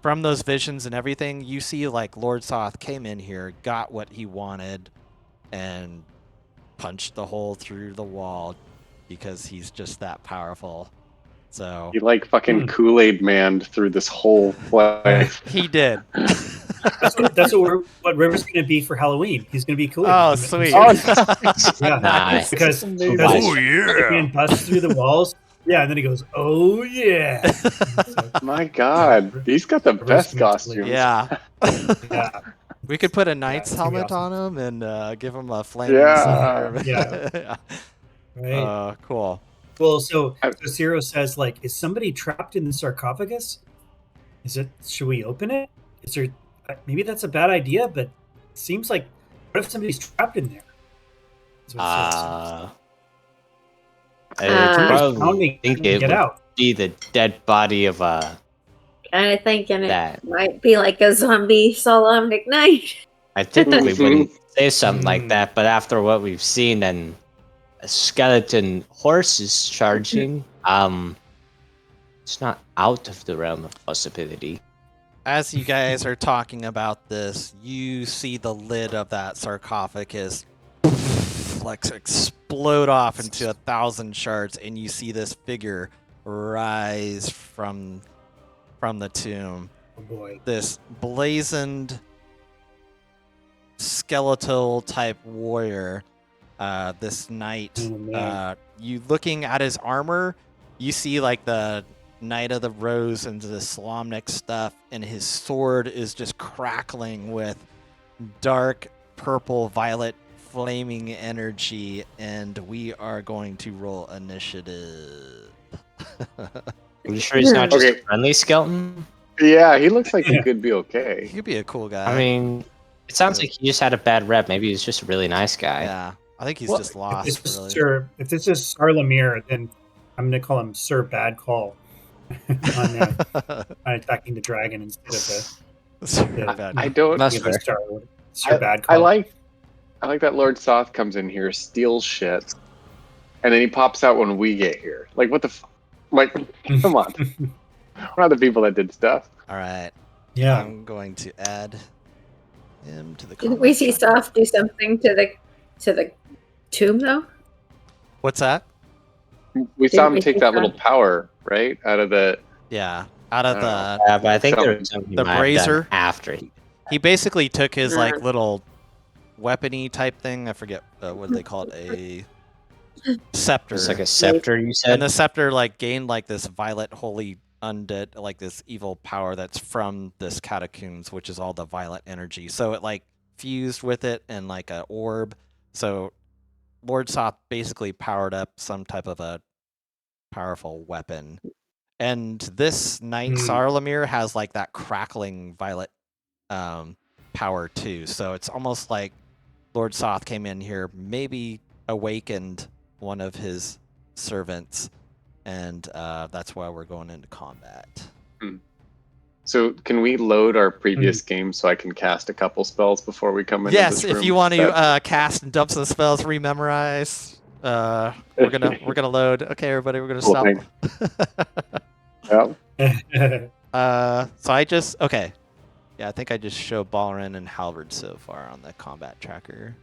from those visions and everything, you see like Lord Soth came in here, got what he wanted, and punched the hole through the wall because he's just that powerful. So He like fucking Kool-Aid Man through this whole place. he did. That's what River's going to be for Halloween. He's going to be cool. Oh, sweet. Yeah, Nice. because Oh, yeah. man busts through the walls. Yeah, and then he goes, "Oh yeah!" So, My God, he's got the best costumes. Yeah. yeah, We could put a knight's it's gonna be helmet awesome. on him and give him a flaming Yeah. sword. Yeah. Right. Cool. Well, so Ciro says, like, is somebody trapped in the sarcophagus? Is it? Should we open it? Is there? Maybe that's a bad idea, but it seems like, what if somebody's trapped in there? That's what it says. I Somebody's probably pounding think to it get would out. be the dead body of Kind of thinking it that. might be like a zombie solemnic night. I typically Mhm. wouldn't say something like Mm. that, but after what we've seen and a skeleton horse is charging, it's not out of the realm of possibility. As you guys are talking about this, you see the lid of that sarcophagus like explode off into 1,000 shards, and you see this figure rise from the tomb. Oh boy. This blazoned skeletal type warrior, this knight. Oh, man. You looking at his armor, you see like the Knight of the Rose and the Solamnic stuff, and his sword is just crackling with dark purple violet flaming energy, and we are going to roll initiative. Are you sure he's not just Okay. a friendly skeleton? Yeah, he looks like he could be okay. He could be a cool guy. I mean, it sounds like he just had a bad rep. Maybe he's just a really nice guy. yeah, I think he's Well, just lost. If this, Really. if this is Sir Lemire, then I'm going to call him Sir Bad Call on attacking the dragon instead of I don't. That's the fair. Sir Bad Call. I like that Lord Soth comes in here, steals shit, and then he pops out when we get here. Like, what the like, come on. We're not the people that did stuff. All right, Yeah. I'm going to add him to the. Didn't we combat see tracker. Soph do something to the tomb though? What's that? We saw Didn't him we take see that little Soth? power, right? Out of the. Yeah, out of I the. Yeah, but I think So- there was something The he might have done brazier? after he. He basically took his like Uh. little weapony type thing. I forget what do they call it, a scepter. It's like a scepter, you said? And the scepter like gained like this violet holy undead, like this evil power that's from this catacombs, which is all the violet energy. So it like fused with it and like a orb. So Lord Soth basically powered up some type of a powerful weapon. And this knight Sarlamir has like that crackling violet power too. So it's almost like Lord Soth came in here, maybe awakened one of his servants, and that's why we're going into combat. So, can we load our previous game so I can cast a couple spells before we come into Yes, this room? if you want to That- cast and dump some spells, rememorize. We're gonna load. Okay, everybody, we're gonna Cool, stop. yeah. So I just okay. Yeah, I think I just showed Balrin and Halvard so far on the combat tracker.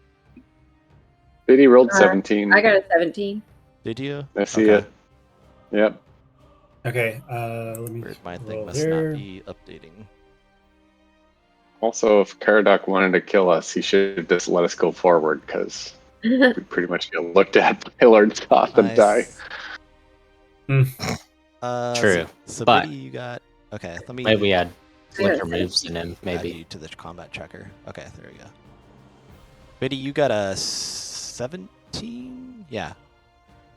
Biddy rolled Uh, 17. I got a 17. Did you? I see it. Yep. Okay, let me Weird, my roll thing must here. not be updating. Also, if Caradoc wanted to kill us, he should just let us go forward because we pretty much get looked at by Lord Soth and die. True, So but- Biddy, you got okay. Let me Maybe we had I got slicker a moves in him, add maybe. you to the combat tracker. Okay, there we go. Biddy, you got a 17? Yeah.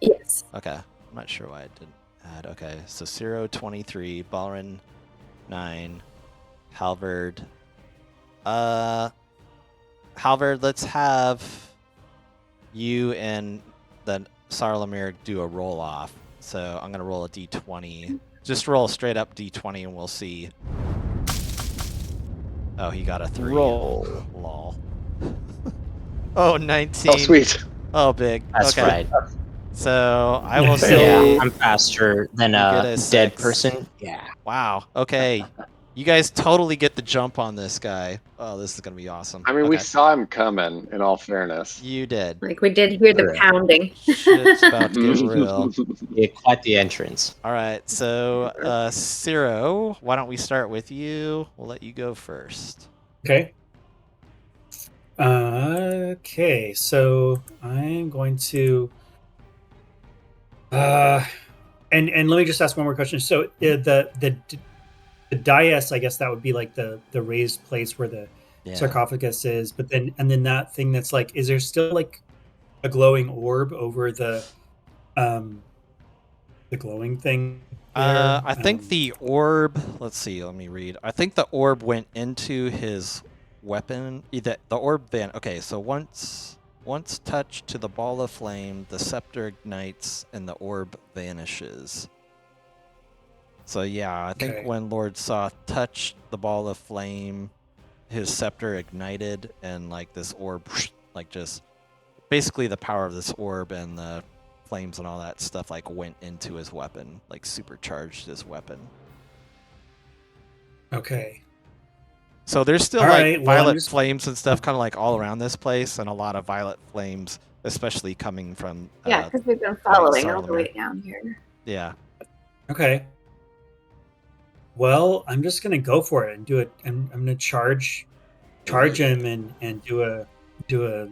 Yes. Okay. I'm not sure why I didn't add. Okay, so 0, 23, Balrin 9, Halvard. Halvard, let's have you and then Sarlamir do a roll off. So I'm gonna roll a d20. Just roll a straight up d20 and we'll see. Oh, he got a 3. Roll. Lol. Oh, 19. Oh, sweet. Oh, big. That's okay. right. So I will Yeah. say, Yeah, I'm faster than You get a a dead 6. person. Yeah. wow. Okay, you guys totally get the jump on this guy. Oh, this is gonna be awesome. I mean, we Okay. saw him coming, in all fairness. You did. Like we did hear the Sure. pounding. Shit's about to get real. Yeah, quite the entrance. All right, so Ciro, why don't we start with you? We'll let you go first. Okay. Okay, so I'm going to and let me just ask one more question. So the dais, I guess that would be like the raised place where the Yeah. sarcophagus is, but then that thing that's like, is there still like a glowing orb over the glowing thing? there? I think the orb. Let's see. Let me read. I think the orb went into his weapon. The orb van. Okay, so once touched to the ball of flame, the scepter ignites and the orb vanishes. So yeah, I think Okay. when Lord Soth touched the ball of flame, his scepter ignited and like this orb like just basically the power of this orb and the flames and all that stuff like went into his weapon, like supercharged his weapon. Okay. So there's still All like right, well, I'm violet just- flames and stuff kind of like all around this place, and a lot of violet flames, especially coming from Yeah, because we've been following all the Sarlemere. way down here. Yeah. Okay. Well, I'm just gonna go for it and do it. I'm gonna charge him and do a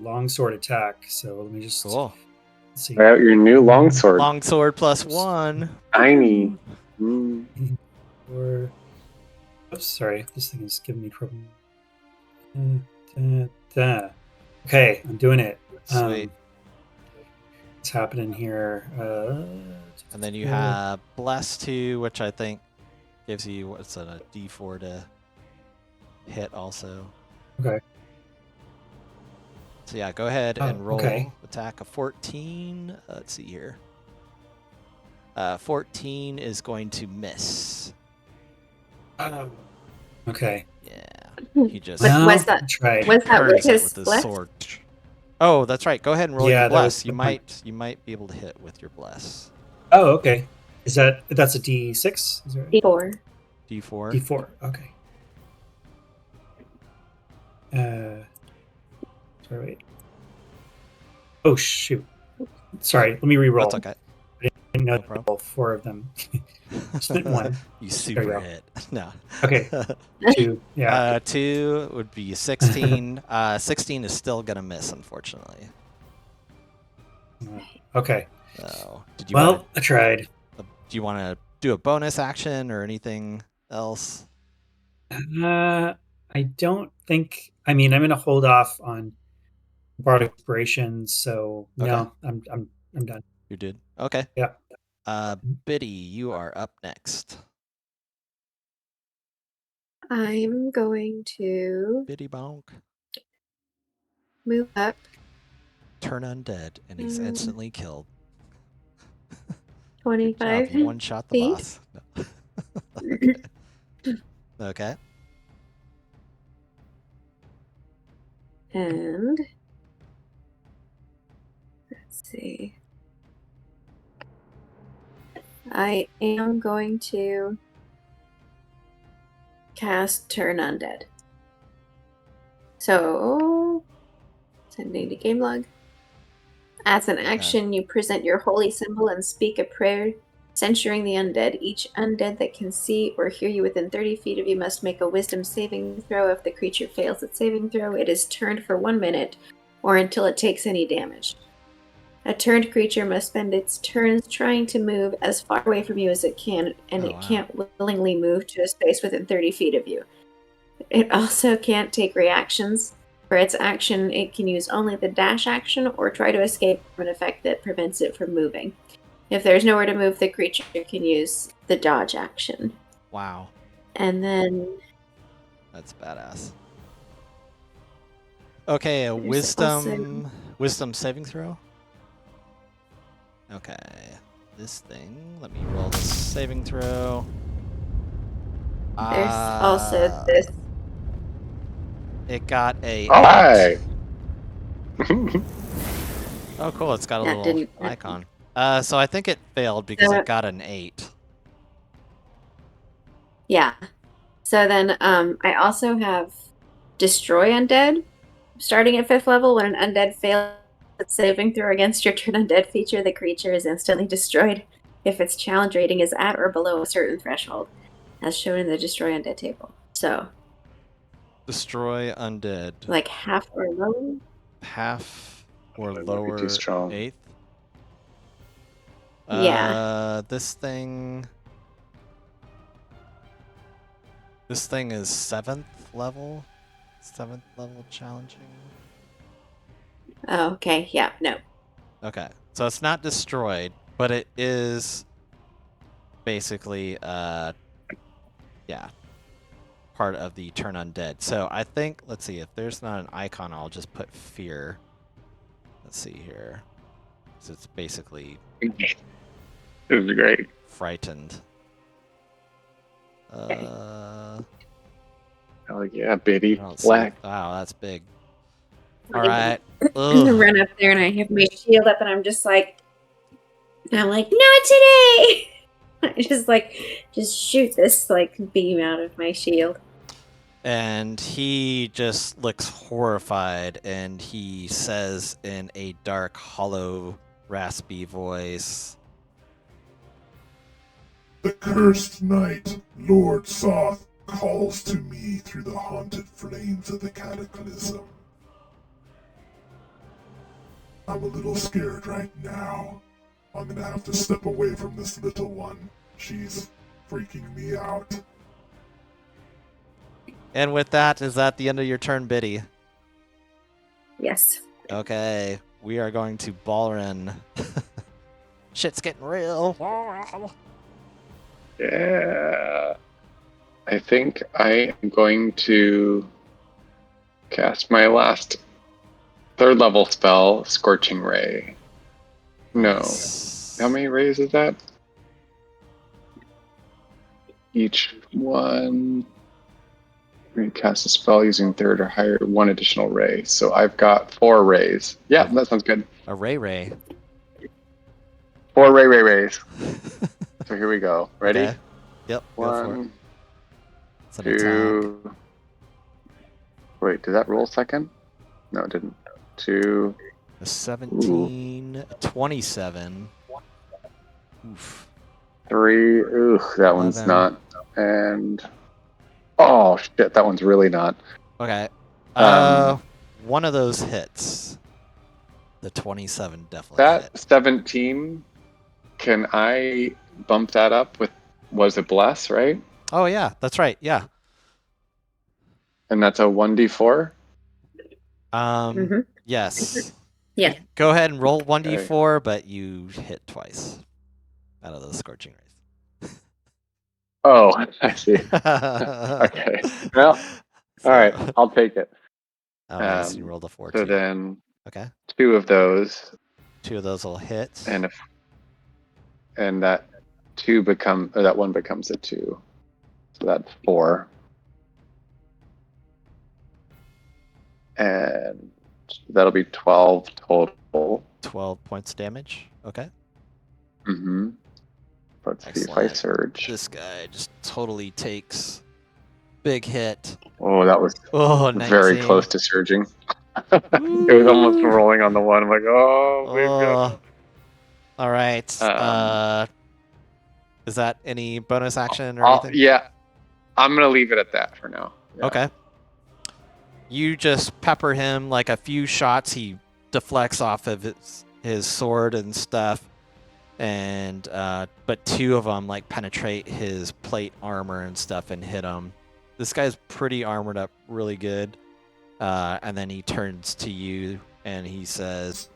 longsword attack. So let me just Cool. see. Try out your new longsword. Longsword +1. Tiny. Mm. Or oops, sorry, this thing is giving me trouble. Okay, I'm doing it. Sweet. What's happening here? And then you have Bless 2, which I think gives you what's a D4 to hit also. Okay. So yeah, go ahead and roll. Okay. Attack a 14. Let's see here. 14 is going to miss. Okay. Yeah. He just But was that tried. was that with turns it his with his bless? sword. Oh, that's right. Go ahead and roll Yeah, your that was bless. You the point. might be able to hit with your bless. Oh, okay. That's a D6? Is that right? D4. D4. D4. Okay. Sorry, wait. Oh shoot. Sorry, let me re-roll. That's okay. I didn't know No problem. roll 4 of them. Split 1. You There super you go. hit. No. Okay. 2. Yeah. 2 would be 16. 16 is still gonna miss, unfortunately. Okay. So, did you Well, I tried. do you want to do a bonus action or anything else? I don't think. I mean, I'm going to hold off on bardic inspiration. So no, I'm done. You did. Okay. Yeah. Biddy, you are up next. I'm going to Biddy bonk. move up. Turn undead, and he's instantly killed. Good 25 job. You one-shot the feet. boss. No. Okay. And let's see. I am going to cast Turn Undead. So, sending to game log. As an action, you present your holy symbol and speak a prayer censuring the undead. Each undead that can see or hear you within 30 feet of you must make a wisdom saving throw. If the creature fails its saving throw, it is turned for 1 minute or until it takes any damage. A turned creature must spend its turns trying to move as far away from you as it can, and it can't willingly move to a space within 30 feet of you. It also can't take reactions. For its action, it can use only the dash action or try to escape from an effect that prevents it from moving. If there's nowhere to move, the creature can use the dodge action. Wow. And then That's badass. Okay, a There's wisdom saving throw. Okay, this thing. Let me roll this saving throw. there's also this. It got a. Hi. Oh, cool! It's got a That little didn't- icon. So I think it failed because it got an 8. Yeah. So then I also have Destroy Undead. Starting at 5th level, when an undead fails its saving throw against your turn undead feature, the creature is instantly destroyed if its challenge rating is at or below a certain threshold, as shown in the Destroy Undead table. So, Destroy undead. like half or lower? Half or That might be lower too strong. 8th. Yeah. This thing is 7th level. 7th level challenging. Oh, okay. Yeah, no. Okay, so it's not destroyed, but it is basically, yeah, part of the turn undead. So I think, let's see, if there's not an icon, I'll just put fear. Let's see here. So it's basically This is great. frightened. Oh yeah, Biddy. I don't see- Black. Wow, that's big. All right. I'm gonna Ugh. run up there and I have my shield up and I'm like, not today. I just shoot this beam out of my shield. And he just looks horrified, and he says in a dark, hollow, raspy voice, The cursed night, Lord Soth calls to me through the haunted flames of the cataclysm. I'm a little scared right now. I'm gonna have to step away from this little one. She's freaking me out. and with that, is that the end of your turn, Biddy? Yes. Okay, we are going to Balrin. Shit's getting real. Yeah. I think I am going to cast my last 3rd level spell, Scorching Ray. No. Nice. How many rays is that? Each one. We cast a spell using 3rd or higher, 1 additional ray. So I've got 4 rays. Yeah, that sounds good. A Ray. 4 rays. So here we go. Ready? Okay. Yep, go for it. 1, It's an attack. 2. Wait, did that roll second? No, it didn't. 2. A 17, a 27. Oof. 3. Ooh, that one's 11. not. And oh shit, that one's really not. Okay. One of those hits. The 27 definitely That hit. 17. Can I bump that up with? Was it bless, right? Oh yeah, that's right. Yeah. And that's a 1d4. Mhm. Yes. Yeah. Go ahead and roll 1d4, but you hit twice out of those scorching rays. Oh, I see. Okay. Well, all right, I'll take it. All right, so you rolled a 4. So then, okay. 2 of those, 2 of those will hit. and that 1 becomes a 2. So that's 4. And that'll be 12 total. 12 points of damage. Okay. Mm-hmm. Let's see if I Excellent. surge. This guy just totally takes big hit. Oh, that was Oh, 19. very close to surging. It was almost rolling on the 1. I'm like, oh, we've got. All right. Is that any bonus action or anything? Yeah, I'm gonna leave it at that for now. Yeah. Okay. You just pepper him like a few shots. He deflects off of his sword and stuff, and but 2 of them like penetrate his plate armor and stuff and hit him. This guy's pretty armored up, really good. And then he turns to you and he says,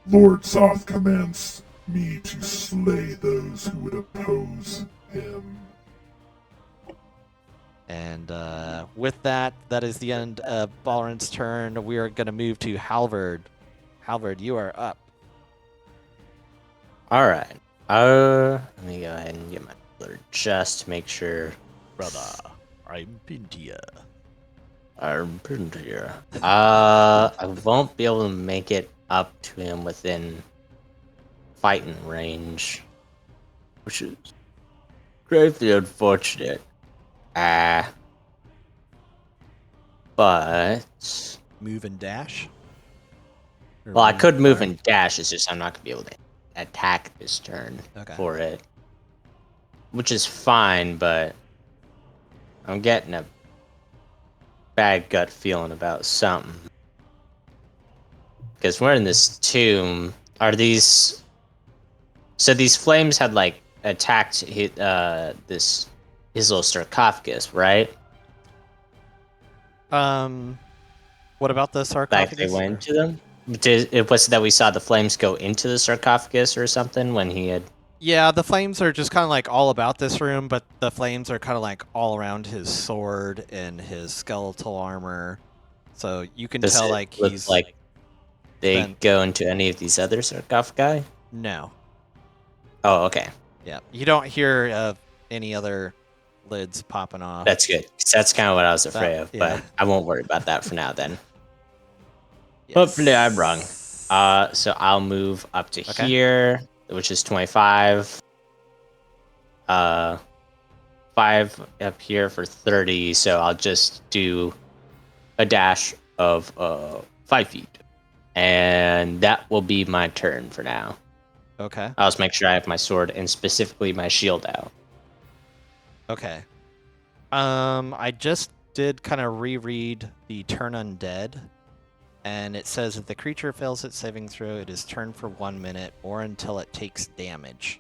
Lord Soth commands me to slay those who would oppose him. and with that, that is the end of Balrin's turn. We are going to move to Halvard. Halvard, you are up. All right. Let me go ahead and get my alert just to make sure. Brother, I'm Pintia. I'm pinned here. I won't be able to make it up to him within fighting range, which is gravely unfortunate. But Move and dash? Or well, I could move or- and dash. It's just I'm not gonna be able to attack this turn Okay. for it, which is fine. But I'm getting a bad gut feeling about something. Because we're in this tomb. Are these... So these flames had, like, attacked his little sarcophagus, right? What about the Like, sarcophagus? they went into them? It was that we saw the flames go into the sarcophagus or something when he had... Yeah, the flames are just kind of like all about this room, but the flames are kind of like all around his sword and his skeletal armor. So you can Does tell it like look he's like they been- go into any of these other sarcophagi? No. Oh, okay. Yeah, you don't hear of any other lids popping off. That's good. 'Cause that's kind of what I was afraid of, yeah. but I won't worry about that for now then. Hopefully I'm wrong. So I'll move up to Okay. here, which is 25. 5 up here for 30. So I'll just do a dash of 5 feet, and that will be my turn for now. Okay. I'll just make sure I have my sword and specifically my shield out. Okay. I just did kind of reread the turn undead, and it says if the creature fails its saving throw, it is turned for 1 minute or until it takes damage.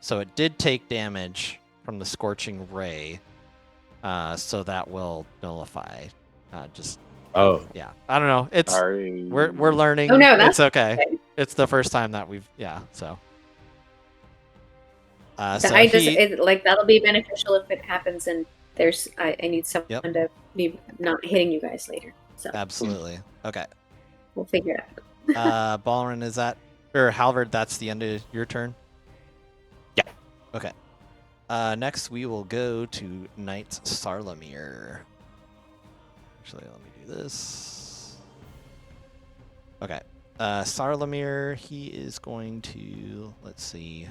So it did take damage from the scorching ray, so that will nullify. Oh, Yeah, I don't know. It's Sorry. we're learning. Oh, no, It's that's okay. okay. It's the first time that we've so. So I just he, like that'll be beneficial if it happens, and there's I need someone Yep. to be not hitting you guys later. So absolutely. Okay. we'll figure it out. Balrin, is that or Halvard? That's the end of your turn. Yeah. Okay. Next we will go to Knight Sarlamir. Actually, let me do this. Okay. Sarlamir, he is going to, let's see.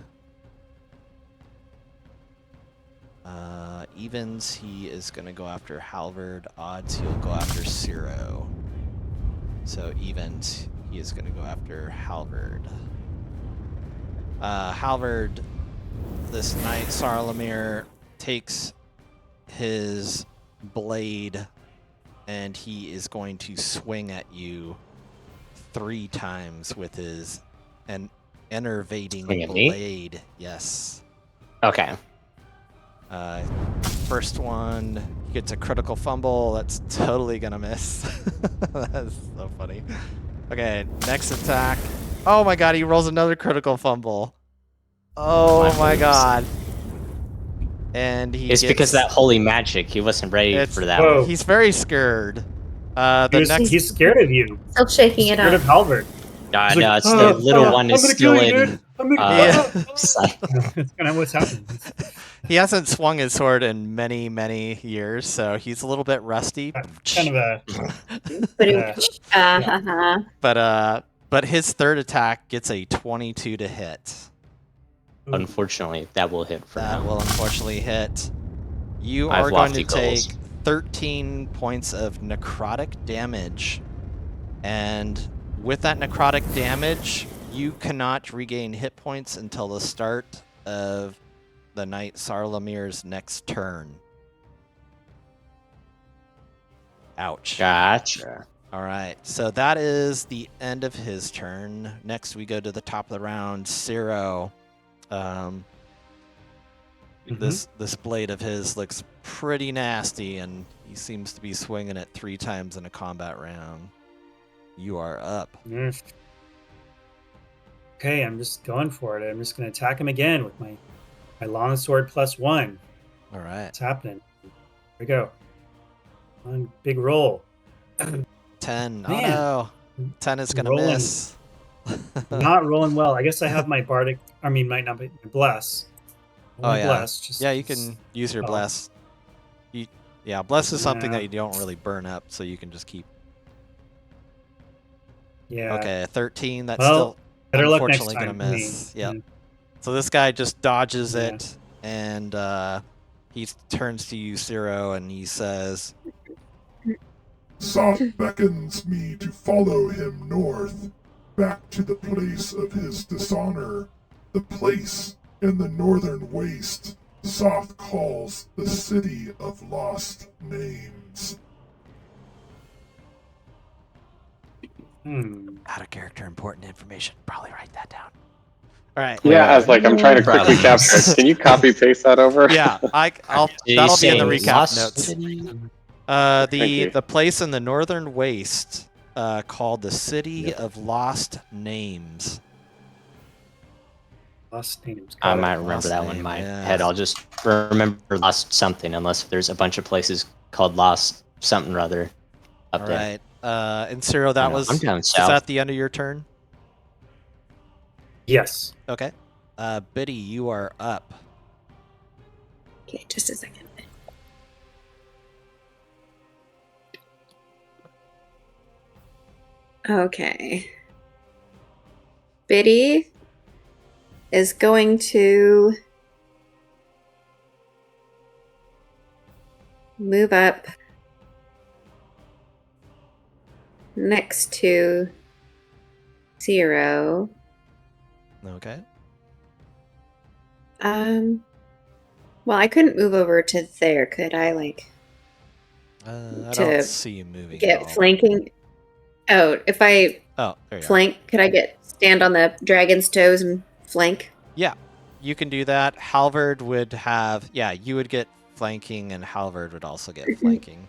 Evens, he is going to go after Halvard. Odds, he'll go after Ciro. So evens, he is going to go after Halvard. Halvard, this knight Sarlamir, takes his blade and he is going to swing at you 3 times with his enervating Swing at me? blade. Yes. okay. First one, he gets a critical fumble. That's totally gonna miss. That's so funny. Okay, next attack. Oh my god, he rolls another critical fumble. Oh my god. And he It's gets, because that holy magic. He wasn't ready for that Whoa. one. he's very scared. He's scared of you. Still shaking He's it scared up. of Halvard. No, He's no, like, it's the little one I'm is gonna still kill you, in. dude. I'm gonna Yeah. That's kind of what's happening. He hasn't swung his sword in many, many years, so he's a little bit rusty. Kind of a. But his third attack gets a 22 to hit. Unfortunately, that will hit for That now. will unfortunately hit. You I have are going to lofty take goals. 13 points of necrotic damage. And with that necrotic damage, you cannot regain hit points until the start of the Knight Sarlamir's next turn. Ouch. Gotcha. All right, so that is the end of his turn. Next, we go to the top of the round. Ciro. This blade of his looks pretty nasty, and he seems to be swinging it 3 times in a combat round. You are up. Okay, I'm just going for it. I'm just going to attack him again with my longsword +1. All right. What's happening? Here we go. One big roll. 10. Man. Oh no. 10 is going to Rolling. miss. Not rolling well. I guess I have my bardic. I mean, might not be bless. Oh, yeah. Bless. Just, Yeah, you can use your bless. Yeah, bless is something that you don't really burn up, so you can just keep. Yeah. Okay, 13. That's Well, still better luck next unfortunately time. going to miss. Yep. Yeah. So this guy just dodges Yeah. it, and he turns to you, Ciro, and he says, Soth beckons me to follow him north, back to the place of his dishonor, the place in the northern waste Soth calls the City of Lost Names. out of character important information. Probably write that down. All right. Yeah, as like I'm trying to quickly capture. Can you copy paste that over? Yeah, I'll. Did you That'll be in the say recap Lost notes. City? Thank you. The place in the northern waste called the City of Lost Names. Lost names. I Got it. might remember Lost that one in name, my yeah. head. I'll just remember Lost something, unless there's a bunch of places called Lost something or other up All there. right. And Ciro, that No, was. I'm down Is south. that the end of your turn? Yes. Okay. Biddy, you are up. Okay, just a second. Okay. Biddy is going to move up next to 0. Okay. Well, I couldn't move over to there, could I? Like, I to don't see you moving at get all. flanking. Oh, if I Oh, there you are. flank, could I stand on the dragon's toes and flank? Yeah, you can do that. Halvard would have, yeah, you would get flanking, and Halvard would also get flanking.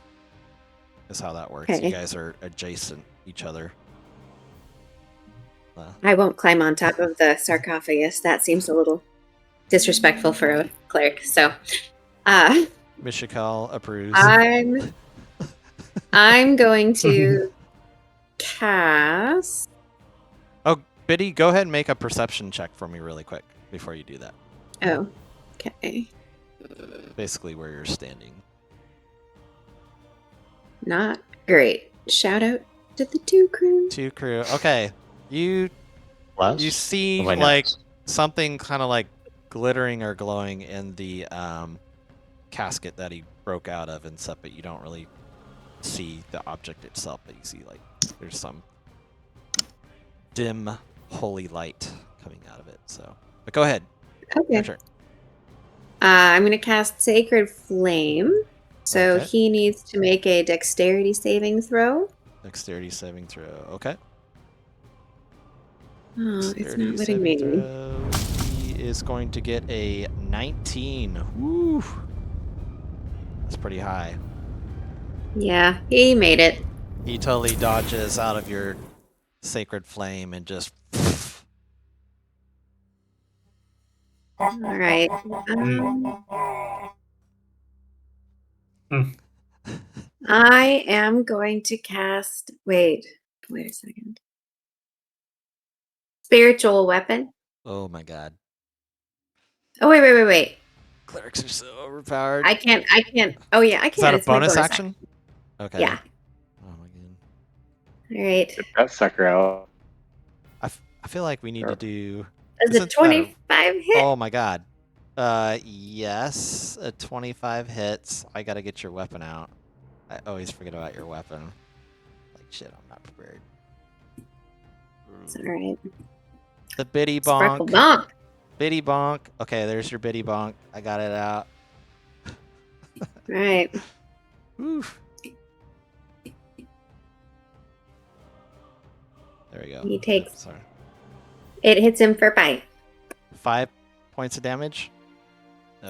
Is how that works. You Okay. guys are adjacent each other. I won't climb on top of the sarcophagus. That seems a little disrespectful for a cleric. So, Mishikal approves. I'm going to cast. Oh, Biddy, go ahead and make a perception check for me really quick before you do that. Oh, okay. Basically where you're standing. Not great. Shout out to the 2 crew. 2 crew. Okay. You see Why not? like something kind of like glittering or glowing in the casket that he broke out of and stuff, but you don't really see the object itself, but you see like there's some dim holy light coming out of it. So, but go ahead. Okay. Your turn. I'm going to cast Sacred Flame. So Okay. he needs to make a dexterity saving throw. Dexterity saving throw. Okay. Oh, it's Dexterity not letting saving me. throw. He is going to get a 19. Woo! That's pretty high. Yeah, he made it. He totally dodges out of your sacred flame and just. All right. I am going to cast. Wait a second. Spiritual weapon. Oh my god. Oh wait. Clerics are so overpowered. I can't. Oh yeah, I Is that can. a It's my bonus action? Okay. Yeah. Oh my god. All right. Get that sucker out. I feel like we need to do. Is Isn't it that 25 hit? Oh my god. Yes, a 25 hits. I gotta get your weapon out. I always forget about your weapon. Like shit, I'm not prepared. It's all right. The biddy Sparkle bonk. bonk. Biddy bonk. Okay, there's your biddy bonk. I got it out. All right. Oof. There we go. He takes. Sorry. It hits him for 5. 5 points of damage?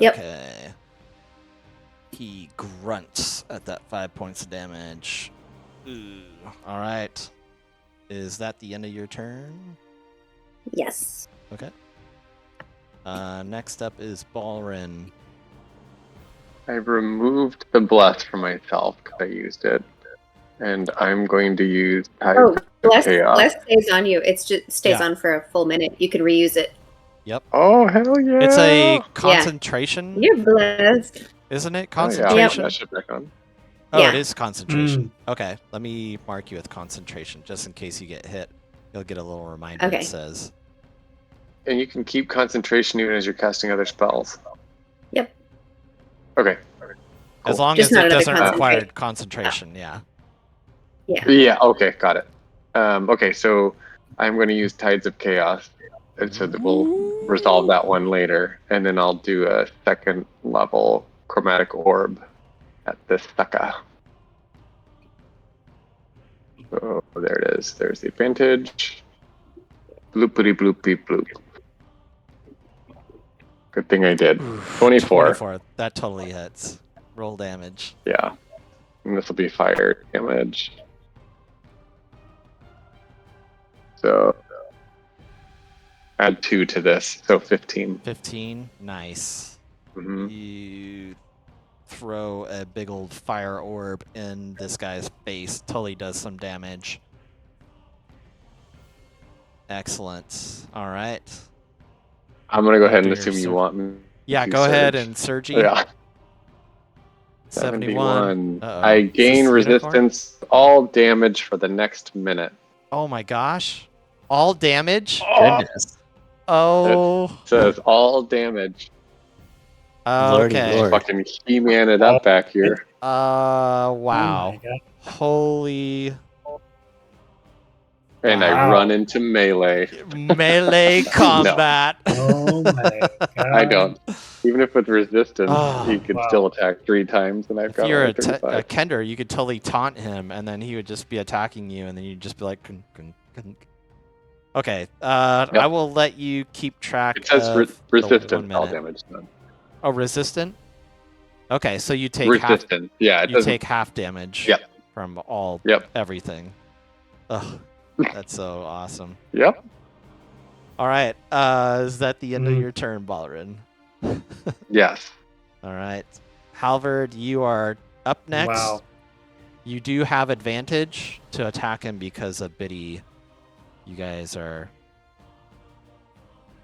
Yep. Okay. He grunts at that 5 points of damage. Ooh. Alright. Is that the end of your turn? Yes. Okay. Next up is Balrin. I've removed the bless from myself because I used it. And I'm going to use Oh, bless Chaos. stays on you. It just stays Yeah. on for a full minute. You can reuse it. Yep. Oh, hell yeah. It's a concentration, You're blessed. isn't it? Oh, yeah. Concentration? That should back on. Oh, Yeah. it is concentration. Okay, let me mark you with concentration, just in case you get hit. You'll get a little reminder Okay. that says. And you can keep concentration even as you're casting other spells. Yep. Okay. As long Just as not it another doesn't require concentrate. concentration, yeah. Yeah. Yeah, okay, got it. Okay, so I'm going to use Tides of Chaos. And so that we'll resolve that one later. And then I'll do a second level Chromatic Orb at this sucker. Oh, there it is. There's the advantage. Bloopity bloopy bloop. Good thing I did. 24. 24. That totally hits. Roll damage. Yeah. And this will be fire damage. So add 2 to this, so 15. 15. Nice. Mm-hmm. You throw a big old fire orb in this guy's face. Totally does some damage. Excellent. All right. I'm gonna go ahead and do your assume you surge. want me. Yeah, to go ahead surge. and surge. Yeah. 71. Uh-oh. I Is gain this unicorn? resistance all damage for the next minute. Oh my gosh. All damage? Goodness. Oh. It says all damage. Lordy Okay. lord. Fucking He-Man it up back here. Oh Wow. my god. Holy And I Wow. run into melee. melee combat. Oh my god. I don't. Even if with resistance, Oh, he could wow. still attack 3 times, and I've If got you're only a 35. Kender, you could totally taunt him, and then he would just be attacking you, and then you'd just be like, "Kunk, kunk, kunk." Okay. I will let you keep track It says of the 1 resistant all minute. damage. None. Oh, resistant. Okay, so you take half. Resistant. Yeah, it You doesn't. take half damage. Yep. From all Yep. everything. Ugh, that's so awesome. Yep. All right. Is that the end of Mm. your turn, Balrin? Yes. All right. Halvard, you are up next. Wow. You do have advantage to attack him because of Biddy. You guys are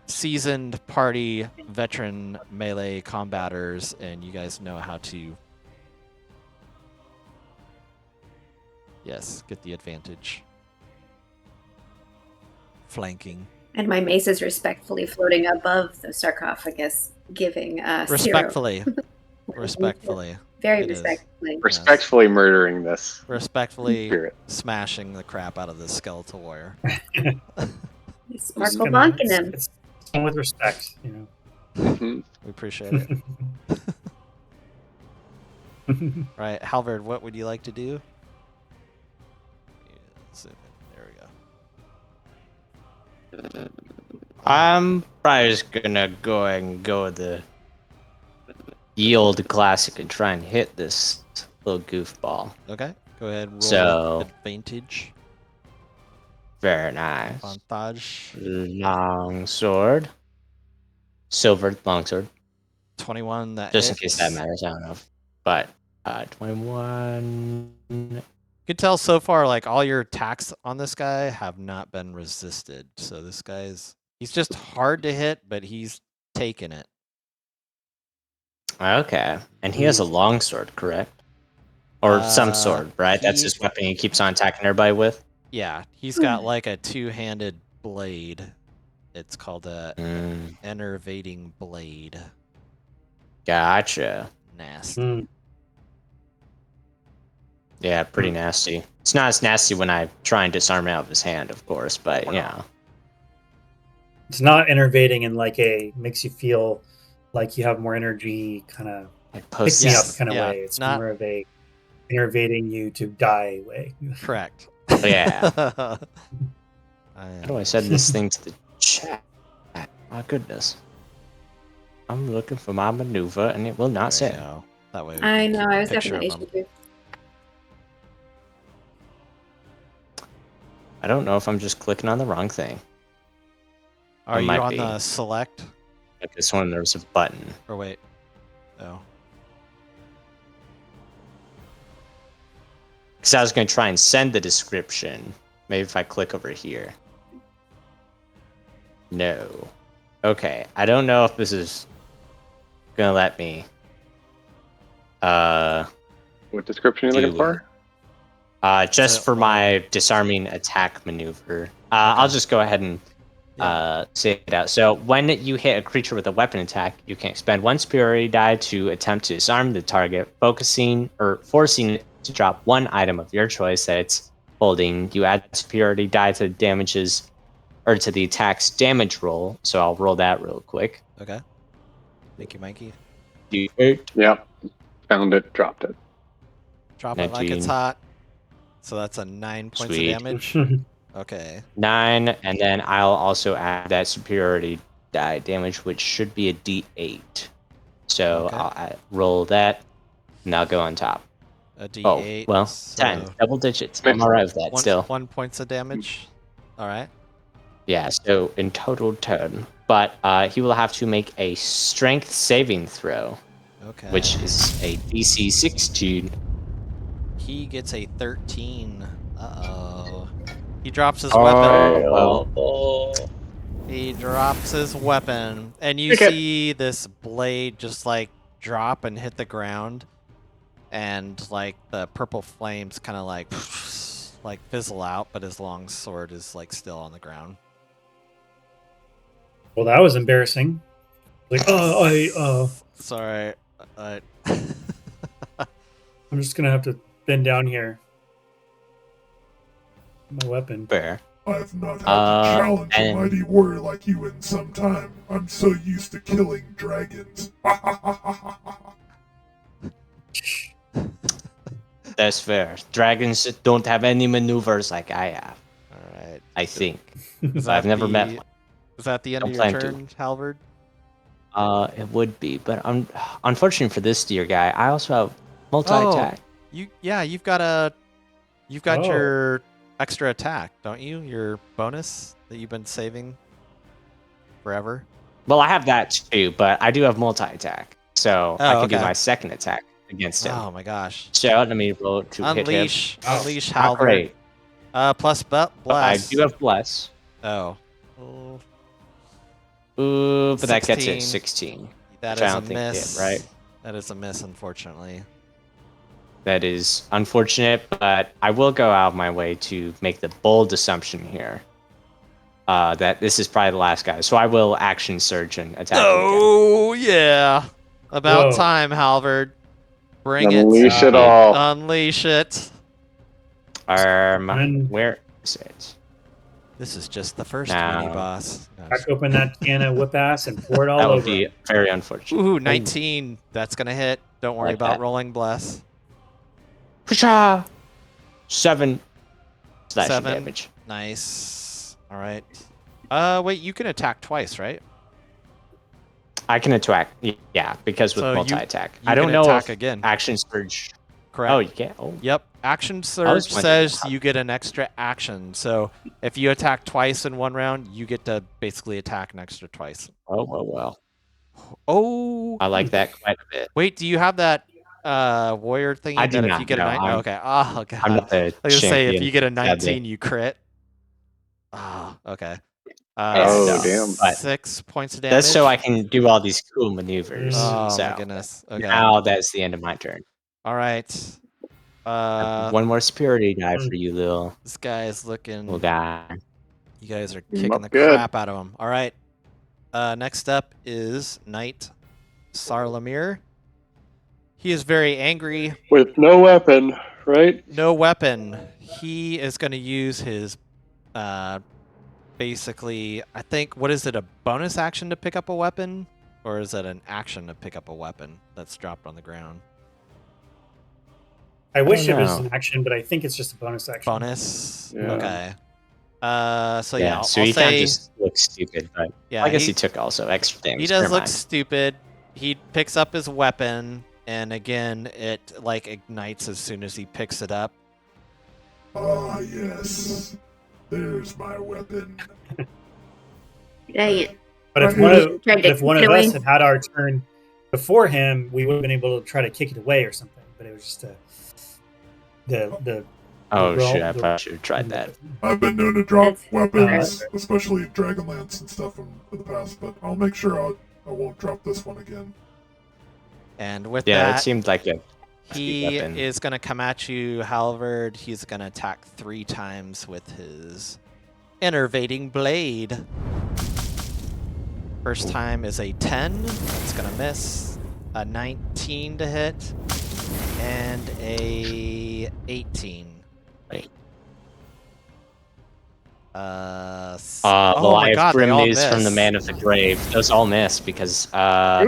seasoned party veteran melee combaters, and you guys know how to, yes, get the advantage. Flanking. And my mace is respectfully floating above the sarcophagus, giving zero. Respectfully. Respectfully. Very It is. respectfully. Respectfully murdering this Respectfully spirit. smashing the crap out of the skeletal warrior. Sparkle bonking him. It's done with respect, you know. Mhm. We appreciate it. Right, Halvard, what would you like to do? Zoom in. There we go. I'm probably just gonna go with the old classic and try and hit this little goofball. Okay, go ahead. Roll So- advantage. Very nice. Advantage. Long sword. Silver longsword. 21. That Just in hits. case that matters, I don't know. But 21. You can tell so far, like all your attacks on this guy have not been resisted. So this he's just hard to hit, but he's taking it. Okay. And he has a longsword, correct? Or some sword, right? That's he- his weapon he keeps on attacking everybody with? Yeah, he's got like a two-handed blade. It's called a enervating blade. Gotcha. Nasty. Mm. Yeah, pretty nasty. It's not as nasty when I try and disarm it out of his hand, of course, but yeah. It's not enervating in like a makes you feel like you have more energy kind of Like pick me up post. kind of yeah, way. It's not- more of a enervating you to die way. Correct. Yeah. How How do I send this thing to the chat? My goodness. I'm looking for my maneuver and it will not say. That way. we I can know, keep I a was picture definitely of him. should do. I don't know if I'm just clicking on the wrong thing. Are It you might on be. the select? Like this one, there's a button. Or wait. Oh. Because I was going to try and send the description. Maybe if I click over here. No. Okay. I don't know if this is going to let me. What description are you looking for? Just for my disarming attack maneuver. I'll just go ahead and say it out. So when you hit a creature with a weapon attack, you can expend 1 superiority die to attempt to disarm the target, focusing or forcing it to drop 1 item of your choice that it's holding. You add superiority die to the damages or to the attack's damage roll. So I'll roll that real quick. Okay. Thank you, Mikey. D8. Yep. Found it, dropped it. Drop it like it's 19. hot. So that's a 9 points Sweet. of damage. Okay. 9, and then I'll also add that superiority die damage, which should be a D8. So Okay. I'll roll that, and I'll go on top. A D8. Oh, well, so 10. Double digits. I'm alright with that still. 1 points of damage. All right. Yeah, so in total 10. But he will have to make a strength saving throw, Okay. which is a DC 16. He gets a 13. Uh-oh. He drops his Oh, weapon. well. He drops his weapon. And you Okay. see this blade just like drop and hit the ground. And like the purple flames kind of like like fizzle out, but his long sword is like still on the ground. Well, that was embarrassing. Like, Sorry. I'm just gonna have to bend down here. My weapon. Fair. I've not had to challenge a and- mighty warrior like you in some time. I'm so used to killing dragons. That's fair. Dragons don't have any maneuvers like I have. All right. I think. Is I've never the- met one. Is that the end Don't of your plan to. turn, Halvard? It would be, but unfortunately for this dear guy, I also have multi-attack. You've got Oh. your extra attack, don't you? Your bonus that you've been saving forever. Well, I have that too, but I do have multi-attack, so I can do okay. my second attack against him. Oh my gosh! So let me roll to Unleash hit him. Halvard. Not great. Plus bless. I do have bless. Oh. Ooh, but that gets 16. it 16. That Which I is a don't think miss. hit, right? That is a miss, unfortunately. That is unfortunate, but I will go out of my way to make the bold assumption here that this is probably the last guy. So I will action surge and attack him again. Oh yeah! About Whoa. time, Halvard. Bring Unleash it. it all. Unleash it. Where is it? This is just the first Now- mini boss. No, Crack open that can of whip ass and pour it all That would over. be him. very unfortunate. Ooh, 19. That's gonna hit. Don't worry Like about that. rolling bless. Pshaw! 7 slashing 7. damage. Nice. All right. Wait, you can attack twice, right? I can attack, yeah, because with So you- multi-attack. you I don't can know attack if again. action surge. Correct. Oh, you can't. Oh, Yep. Action surge wondering says how- you get an extra action. So if you attack twice in one round, you get to basically attack an extra twice. well. Oh. I like that quite a bit. Wait, do you have that warrior thingy? I do that if not, you get no, a nine, I'm- okay. Oh god. I'm not the I was gonna say if champion, you get a 19, sadly. you crit. Oh, okay. Oh, no, damn. but 6 points of damage. that's so I can do all these cool maneuvers. Oh so my goodness. Okay. now that's the end of my turn. All right. One more superiority die for you, little This guy is looking. guy. You guys are Him kicking up the good. crap out of him. All right. Next up is Knight Sarlamir. He is very angry. With no weapon, right? No weapon. He is going to use his, basically, I think, what is it, a bonus action to pick up a weapon? Or is it an action to pick up a weapon that's dropped on the ground? I wish it don't was know. an action, but I think it's just a bonus action. Bonus? Yeah. Okay. So yeah, so I'll he say, kind of just looks stupid, but yeah, I guess he took also extra damage. he does Never look mind. stupid. He picks up his weapon, and again, it like ignites as soon as he picks it up. Ah, yes. There's my weapon. Dang it. But if Right. one of, Tried but to if one kick of it us away. had had our turn before him, we would have been able to try to kick it away or something. But it was just the Oh roll- shit! I the- probably should have tried that. I've been known to drop That's weapons, especially Dragonlance and stuff in the past, but I'll make sure I won't drop this one again. And with Yeah, that, that seemed like a he weapon. is going to come at you, Halvard. He's going to attack 3 times with his enervating blade. First time is a 10. It's going to miss. A 19 to hit. And a 18. Right. Oh well, my I god, have they grim all news from the miss. man of the grave. Those all miss because Oh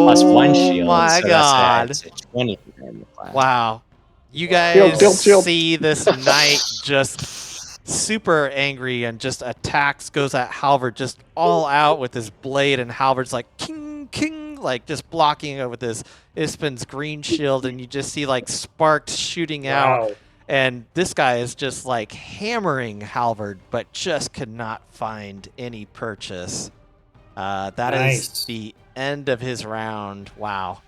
plus 1 shield. my so God. That's a 20. in the class. Wow. You Shield, guys shield, shield. see this knight just super angry and just attacks, goes at Halvard just all out with his blade, and Halvard's like king, king, like just blocking it with his Ispin's green shield, and you just see like sparks shooting out, wow. and this guy is just like hammering Halvard, but just could not find any purchase. That is Nice. the end of his round. Wow.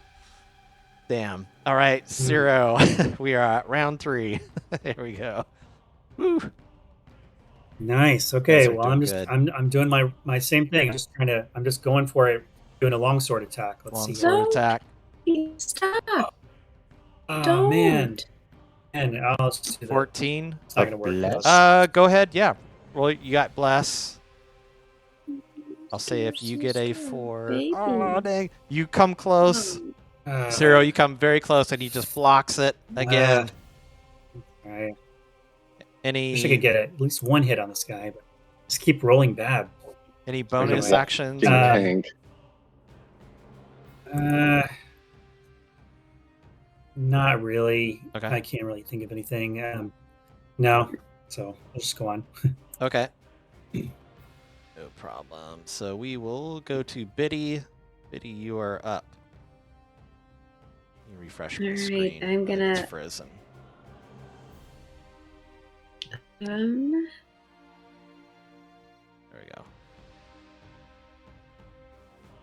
Damn. All right, 0. We are at round 3. There we go. Woo. Nice. Okay. Guys are Well, I'm doing just good. I'm doing my same thing. I'm just going for it, doing a longsword attack. Let's Long see. sword Don't. attack. Stop. Oh Don't. man. And I'll just do that. 14. It's not gonna work. but I'll Bless. just- Go ahead. Yeah. Well, you got bless. I'll say if you get a 4. Baby. Oh, dang. You come close. Oh, Cyril, you come very close, and he just blocks it again. Alright. Any Wish I could get at least one hit on this guy, but just keep rolling bad. any bonus Anyway. actions? Big Uh, tank. Not really. Okay. I can't really think of anything. No. So I'll just go on. Okay. No problem. So we will go to Biddy. Biddy, you are up. Let me refresh my Alright, screen. I'm I think gonna- It's frozen. um, There we go.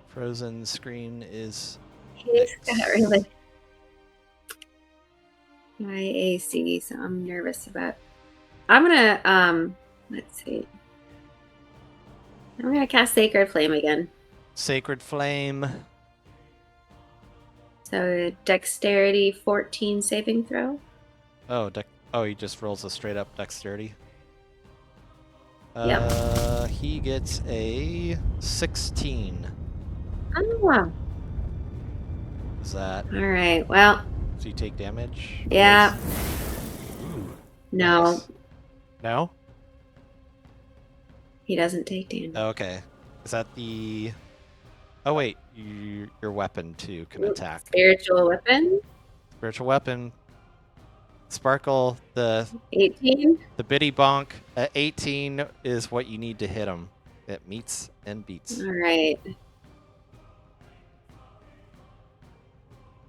Frozen screen is he's fixed. got really high AC, so I'm nervous about. I'm gonna let's see. I'm gonna cast Sacred Flame again. Sacred Flame. So Dexterity 14 saving throw. Oh, he just rolls a straight up dexterity. Yep. He gets a 16. Oh wow. Is that All right. Well, so you take damage? yeah. Ooh, No, nice. No? he doesn't take damage. Okay. Is that the Oh wait, your weapon too can attack. Spiritual weapon. Spiritual weapon. Sparkle, the 18. Biddy bonk at 18 is what you need to hit him. It meets and beats. All right.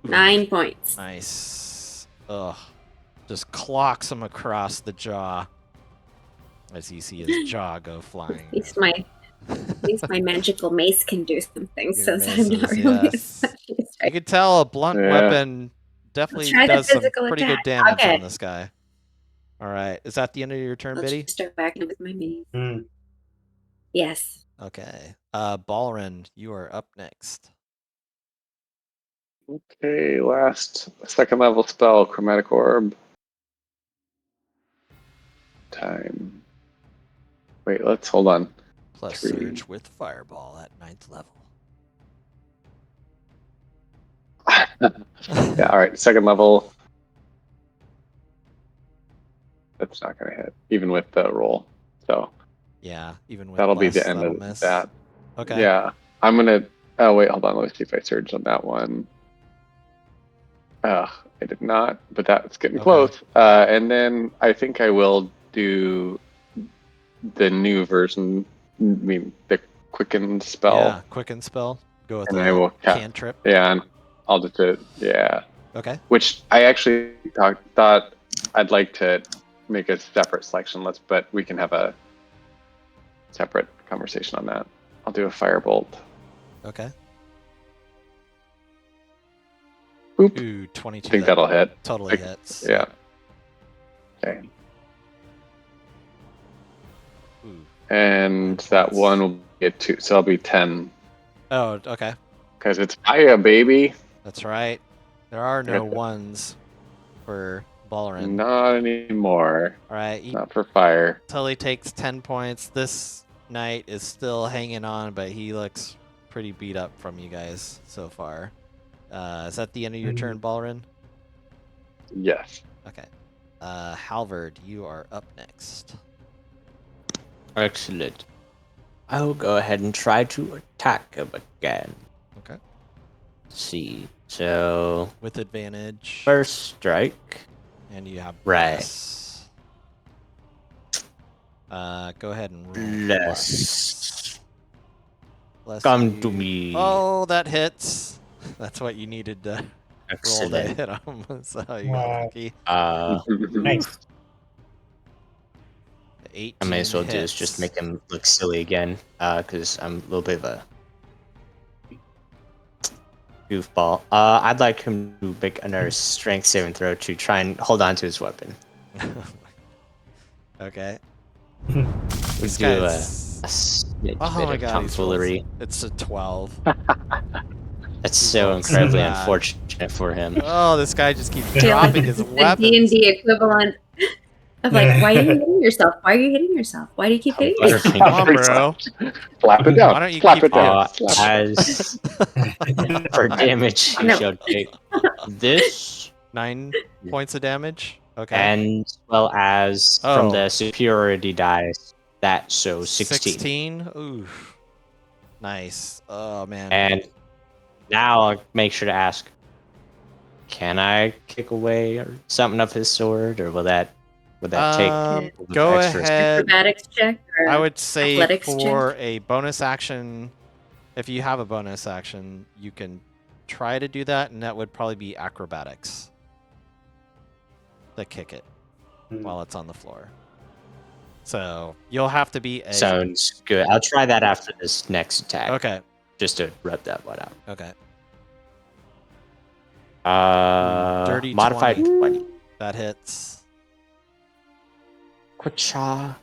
9 points. Nice. Ugh. Just clocks him across the jaw as you see his jaw go flying. At least my magical mace can do something Your since I'm not maces, really yes. a specialist. You can tell a blunt Yeah. weapon definitely try the does some physical pretty good attack. damage Okay. on this guy. All right. Is that the end of your turn, Let's Biddy? just start back in with my mace. Hmm. Yes. Okay. Balrin, you are up next. Okay, last second level spell, Chromatic Orb. Time. Wait, let's hold on. Plus 3. Surge with Fireball at 9th level. Yeah, alright, second level. That's not gonna hit, even with the roll. So Yeah, even with that'll be bless, the end that'll of miss. that. Okay. Yeah. I'm gonna oh wait, hold on, let me see if I surged on that one. I did not, but that's getting Okay. close. And then I think I will do the new version, I mean the quicken spell. Yeah, quicken spell. Go with And a I will cantrip. Yeah, and I'll just do it. Yeah. Okay. Which I actually thought I'd like to make a separate selection list, but we can have a separate conversation on that. I'll do a firebolt. Okay. Boop. Ooh, 22. I think that that'll hit. totally Like, hits. Yeah. Okay. Ooh. And that one will be a 2, so that'll be 10. Oh, okay. Because it's fire, baby. That's right. There are no Okay. ones for Balrin. Not anymore. All right. He Not for fire. totally takes 10 points. This knight is still hanging on, but he looks pretty beat up from you guys so far. Is that the end of your turn, Balrin? Yes. Okay. Halvard, you are up next. Excellent. I'll go ahead and try to attack him again. Okay. Let's see. So, With advantage. first strike. And you have Right. bless. Go ahead and roll. Bless. Bless Come you. to me. Oh, that hits. That's what you needed to roll to Excellent. hit him. So you got Wow. lucky. Nice. 18 I may as well do is hits. just make him look silly again, because I'm a little bit of a goofball. I'd like him to make another strength saving throw to try and hold on to his weapon. Okay. We This do a guy's- smidge Oh bit my of god, he's tomfoolery. It's a 12. That's so looks incredibly bad. unfortunate for him. Oh, this guy just keeps Yeah, dropping his the weapons. D&D equivalent of like, why are you hitting yourself? Why are you hitting yourself? Why do you keep hitting yourself? Butterfinger. Come on, bro. Slap it down. Why don't you Slap keep it down. Uh, Slap it down. as for damage, you No. shall take this, 9 points of damage. Okay. and as well as from Oh. the superiority dice, that so 16. 16. Ooh. Nice. Oh man. And now I'll make sure to ask, can I kick away or something of his sword, or will that take a little bit Go extra? ahead. Acrobatics check or I would say athletics for check? a bonus action, if you have a bonus action, you can try to do that, and that would probably be acrobatics. To kick it while it's on the floor. So you'll have to be a. Sounds good. I'll try that after this next attack. Okay. Just to rub that one out. Okay. Dirty modified 20. That hits. Kwacha.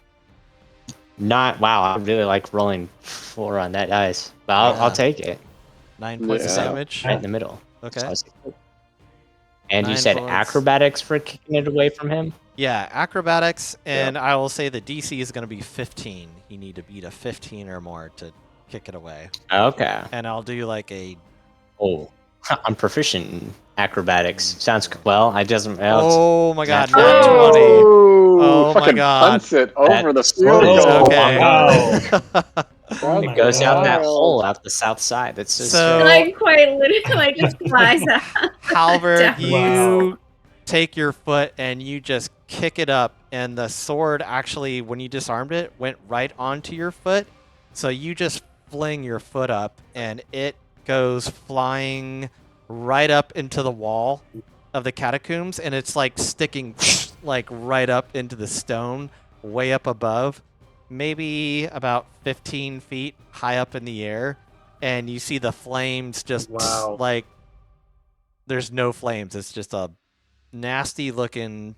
Not wow. I really like rolling 4 on that dice, but I'll take it. 9 points of Yeah. damage. Right in the middle. Okay. So I was like, and you 9 said points. acrobatics for kicking it away from him? Yeah, acrobatics, and I will say the DC is going to be 15. You need to beat a 15 or more to kick it away. Okay. And I'll do like a. Oh, I'm proficient in acrobatics. Sounds well. I doesn't. Oh my god, Natural nat 20. Oh my fucking god. punts it over the That's field so goal. Okay. Wow. Oh It my goes out that God. hole out the south side. That's just So- Like quite literally, like just flies out. Halvard, Down. you Wow. take your foot and you just kick it up, and the sword actually, when you disarmed it, went right onto your foot. So you just fling your foot up, and it goes flying right up into the wall of the catacombs, and it's like sticking like right up into the stone, way up above, maybe about 15 feet high up in the air, and you see the flames just Wow. like there's no flames. It's just a nasty looking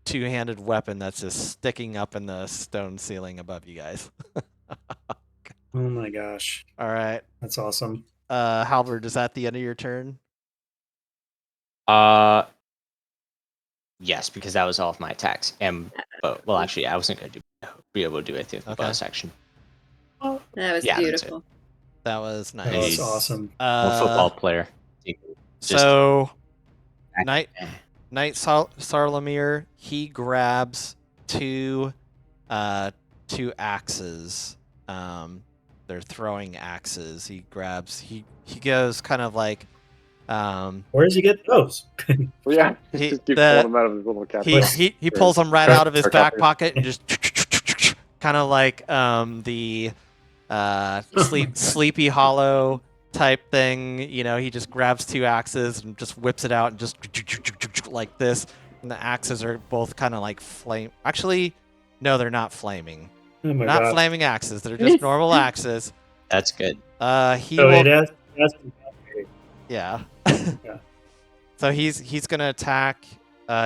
two-handed weapon that's just sticking up in the stone ceiling above you guys. Oh my gosh. All right. That's awesome. Halvard, is that the end of your turn? yes, because that was all of my attacks. And but well, actually, I wasn't going to be able to do anything with the Okay. bonus action. That was Yeah, that's beautiful. That was nice. That's Nice. awesome. I'm a football player. So, Knight Sarlamir, he grabs two axes. They're throwing axes. He goes kind of like Where does he get those? Well, yeah, He- just keep the- pulling them out of his little cap. he pulls them right out of his Or back cover. pocket and just kind of like the Sleepy Hollow type thing. You know, he just grabs two axes and just whips it out and just like this. And the axes are both kind of like flame. Actually, no, they're not flaming. Oh my Not god. flaming axes. They're just normal axes. That's good. He So will. it has Yeah. Yeah. So he's gonna attack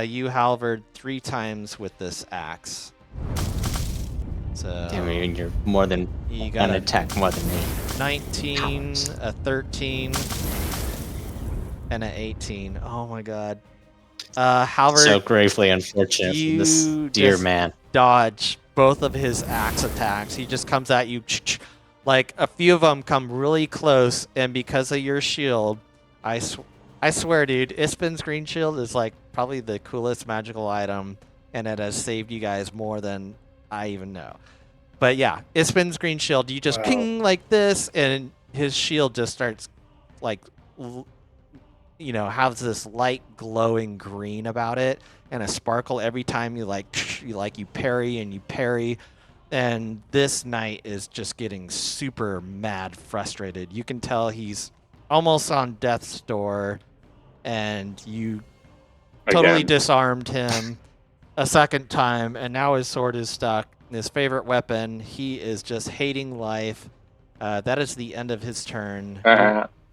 you, Halvard, 3 times with this axe. So I mean, you're more than you an got a attack more than me. 19, a 13, and an 18. Oh my god. Halvard, So gravely unfortunate for this you dear just man. dodge both of his axe attacks. He just comes at you. Like a few of them come really close, and because of your shield, I swear, dude, Ispin's green shield is like probably the coolest magical item, and it has saved you guys more than I even know. But yeah, Ispin's green shield, you just Wow. ping like this, and his shield just starts like, has this light glowing green about it, and a sparkle every time you parry and you parry. And this knight is just getting super mad, frustrated. You can tell he's almost on death's door, and you totally Again. disarmed him a second time, and now his sword is stuck. His favorite weapon, he is just hating life. That is the end of his turn.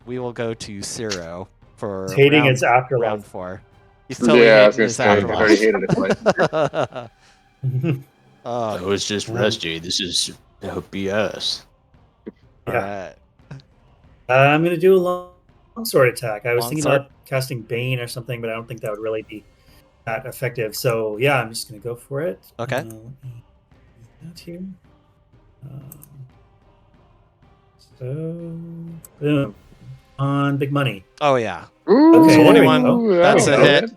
We will go to Ciro for It's hating round, its afterlife. round 4. He's totally Yeah, I was hating gonna his say, I've already afterlife. hated it. Oh, I was just rusty. This is BS. all Yeah. right. I'm gonna do a longsword attack. I was thinking Longsword? about casting Bane or something, but I don't think that would really be that effective. So yeah, I'm just gonna go for it. Okay. Let me do that here. So boom on big money. Oh yeah, Ooh, Okay, there we 21. go. That's There a we go. hit.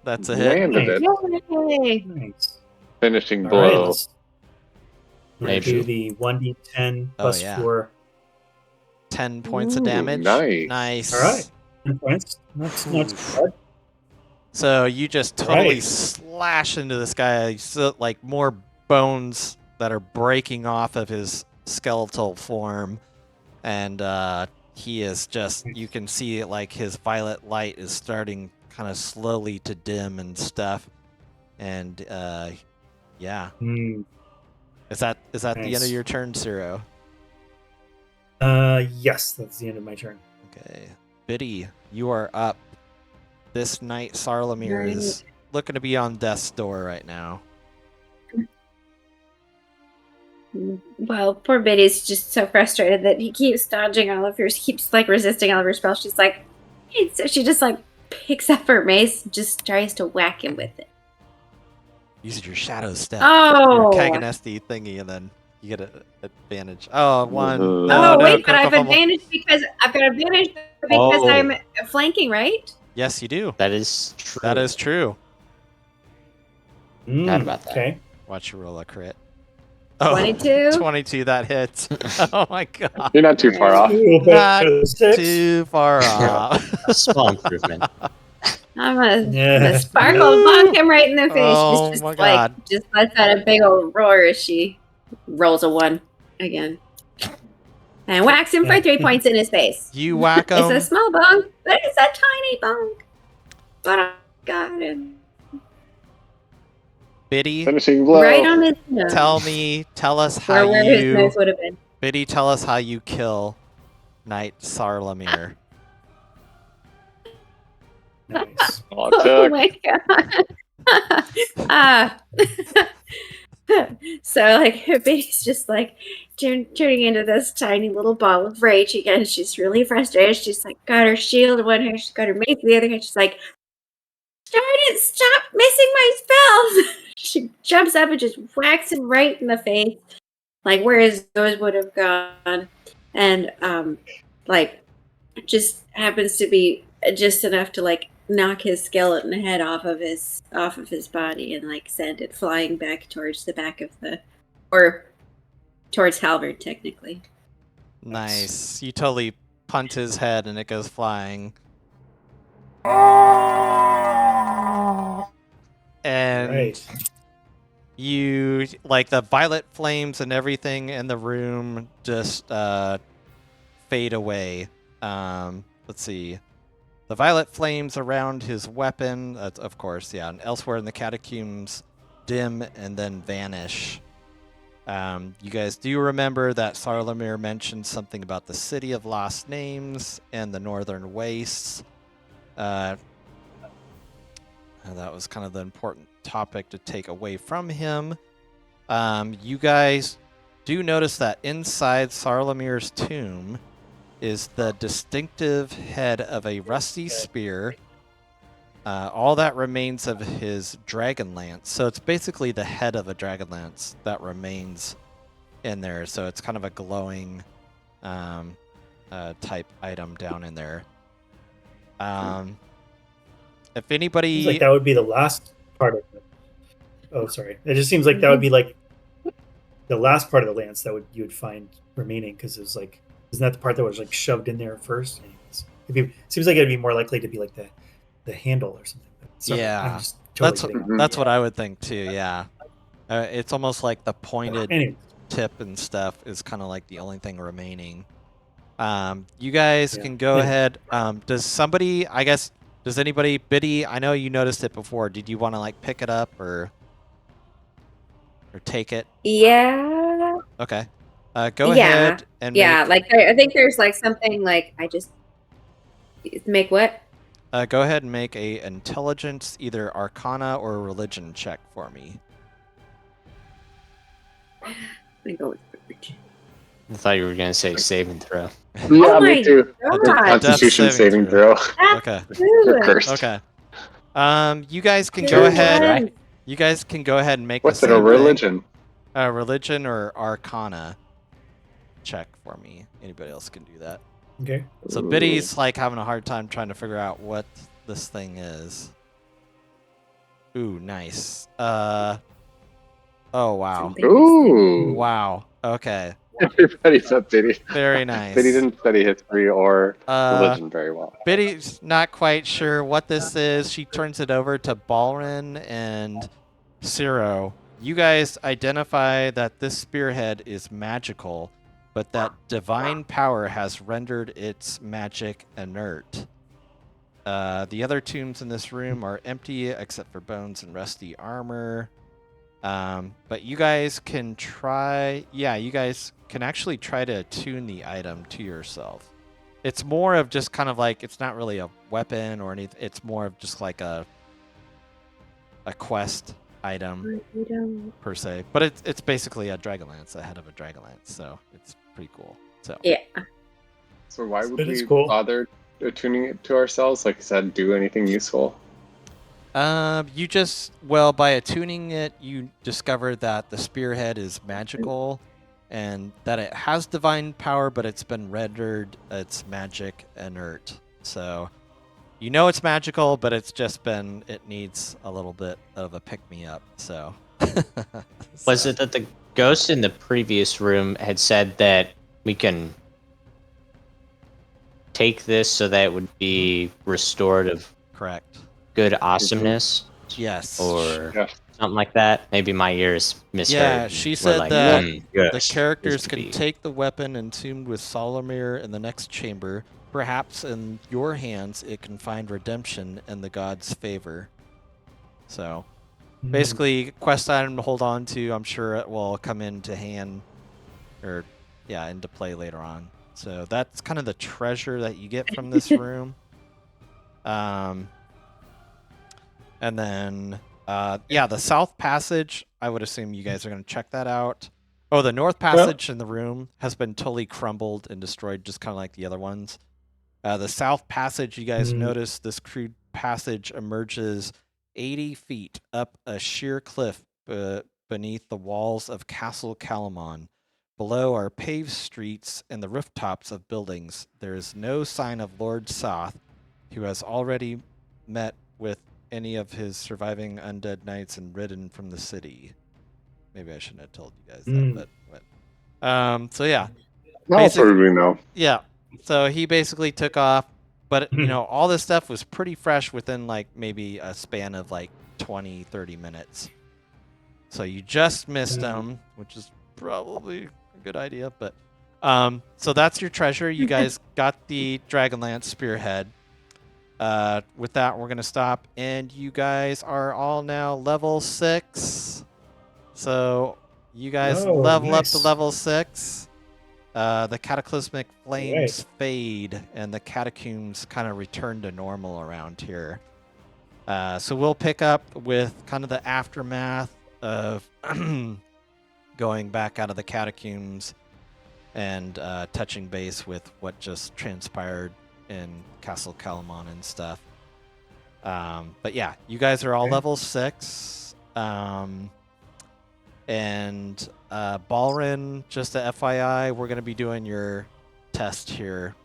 That's a hit. Landed it. Yay! Nice. Finishing All right, blow. let's Maybe. do the 1d10 Oh, plus yeah. 4. 10 points of Ooh, damage. nice. Nice. All right, 10 points. That's not too bad. So you just totally Right. slash into this guy. So, like more bones that are breaking off of his skeletal form, and he is just. You can see like his violet light is starting kind of slowly to dim and stuff. And yeah, Hmm. is that the end of Nice. your turn, Zero? Yes, that's the end of my turn. Okay, Biddy, you are up. This knight Sarlamir Right. is looking to be on death's door right now. Well, poor Biddy's just so frustrated that he keeps dodging all of her, keeps like resisting all of her spells. She's like, "Hey," so she just like picks up her mace and just tries to whack him with it. Use your shadow step. Oh, Your Kaganesti thingy, and then you get an advantage. Oh, one. Mhm. No, oh no, wait, but I critical have fumble. advantage because Oh. I'm flanking, right? Yes, you do. That is true. That is true. Forgot about that. Okay. Watch you roll a crit. Oh, 22. 22, that hits. Oh my god. You're not too far off. Not 6. too far off. A small improvement. I'm gonna Yeah. sparkle bonk him right in the face. Oh She's my just like God. just lets out a big old roar as she rolls a 1 again. And whacks him for 3 points in his face. You whack It's a him. small bonk, but it's a tiny bonk. But I got him. Finishing Biddy, blow. Right on his nose. tell us how Where his you nose would have been. Biddy, tell us how you kill Knight Sarlamir. Nice. Oh, Oh Chuck. my god. So like Biddy's just like turning into this tiny little ball of rage again. She's really frustrated. She's like got her shield in one hand, she's got her mace in the other hand. She's like, Trident, stop missing my spells. She jumps up and just whacks him right in the face, like where his nose would have gone, and like just happens to be just enough to like knock his skeleton head off of his body and like send it flying back towards the back of or towards Halvard technically. Nice. You totally punt his head and it goes flying. And Right. you like the violet flames and everything in the room just fade away. Let's see. The violet flames around his weapon, of course, yeah, and elsewhere in the catacombs dim and then vanish. You guys do remember that Sarlamir mentioned something about the City of Lost Names and the Northern Wastes. And that was kind of the important topic to take away from him. You guys do notice that inside Sarlamir's tomb is the distinctive head of a rusty spear. All that remains of his Dragonlance. So it's basically the head of a Dragonlance that remains in there. So it's kind of a glowing type item down in there. If anybody... Seems like that would be the last part of it. Oh, sorry. It just seems like that would be like the last part of the lance that you would find remaining, because it was like, isn't that the part that was like shoved in there first? Anyways, seems like it'd be more likely to be like the handle or something. Sorry, Yeah. I'm just totally That's what I would think too, yeah. It's almost like the pointed Anyways, tip and stuff is kind of like the only thing remaining. You guys Yeah. can go Yeah. ahead. Does anybody, Biddy, I know you noticed it before. Did you want to like pick it up or take it? Yeah. Okay. Go Yeah. ahead and Yeah, like I think there's like something like I just make what? go ahead and make a intelligence, either Arcana or religion check for me. I'm gonna go with religion. I thought you were gonna say save and throw. Yeah, Oh me my too. God. Constitution saving throw. That's Okay. You're good. cursed. Okay. You guys can Good go Good. ahead. Right? You guys can go ahead and make What's the it, a same religion? thing. Religion or Arcana check for me. Anybody else can do that. Okay. So Biddy's like having a hard time trying to figure out what this thing is. Ooh, nice. Oh wow. Ooh. Wow. Okay. Everybody's up, Biddy. Very nice. Biddy didn't study history or religion very well. Biddy's not quite sure what this is. She turns it over to Balrin and Ciro. You guys identify that this spearhead is magical, but that divine power has rendered its magic inert. The other tombs in this room are empty except for bones and rusty armor. But you guys can try... Yeah, you guys can actually try to attune the item to yourself. It's more of just kind of like... It's not really a weapon or anything. It's more of just like a quest item per se. But it's basically a Dragonlance ahead of a Dragonlance, so it's pretty cool. So Yeah. So why would That we is cool. bother attuning it to ourselves? Like I said, do anything useful? you just... Well, by attuning it, you discover that the spearhead is magical and that it has divine power, but it's been rendered its magic inert. So you know it's magical, but it's just been... It needs a little bit of a pick-me-up, so... Was it that the ghost in the previous room had said that we can take this so that it would be restored of Correct. good awesomeness? Yes. Or Yeah. something like that? Maybe my ears misheard. Yeah, and she were said like, that yes, the characters this would can be- take the weapon entombed with Solomir in the next chamber. Perhaps in your hands it can find redemption in the god's favor. So, basically, quest item to hold on to. I'm sure it will come into hand, or into play later on. So that's kind of the treasure that you get from this room. And then, the South Passage, I would assume you guys are going to check that out. Oh, the North Passage in the room has been totally crumbled and destroyed, just kind of like the other ones. The South Passage, you guys notice this crude passage emerges 80 feet up a sheer cliff beneath the walls of Castle Calamon. Below are paved streets and the rooftops of buildings. There is no sign of Lord Soth, who has already met with any of his surviving undead knights and ridden from the city. Maybe I shouldn't have told you guys that, but so yeah. I'll probably know. Yeah. So he basically took off, but all this stuff was pretty fresh within like maybe a span of like 20, 30 minutes. So you just missed him, which is probably a good idea, but so that's your treasure. You guys got the Dragonlance spearhead. With that, we're going to stop, and you guys are all now level 6. So you guys level up to level 6. The cataclysmic flames fade, and the catacombs kind of return to normal around here. So we'll pick up with kind of the aftermath of going back out of the catacombs and touching base with what just transpired in Castle Calamon and stuff. But yeah, you guys are all level 6. And Balrin, just a FYI, we're going to be doing your test here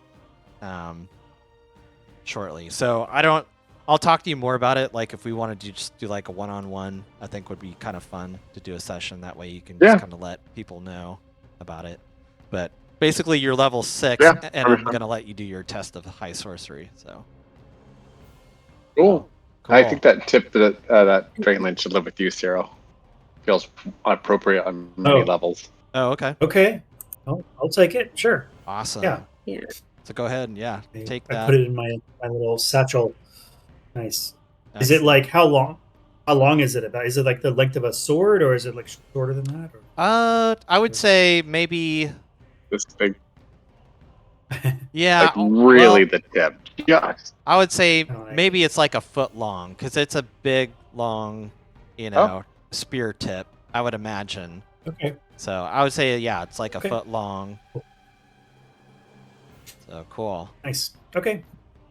shortly. So I'll talk to you more about it. Like if we wanted to just do like a one-on-one, I think would be kind of fun to do a session. That way you can just kind of let people know about it. But basically you're level 6, and I'm going to let you do your test of high sorcery. So Cool. Cool. I think that tip that that Dragonlance should live with you, Ciro. Feels appropriate on many levels. Oh, okay. Okay. I'll take it. Sure. Awesome. Yeah. So go ahead and take that. I put it in my little satchel. Nice. Excellent. Is it like how long? How long is it about? Is it like the length of a sword, or is it like shorter than that? Or? I would say maybe. This big. Yeah. Like really the tip. Yes. I would say maybe it's like a foot long because it's a big, long, spear tip. I would imagine. Okay. So I would say, yeah, it's like a Okay. foot long. So cool. Nice. Okay.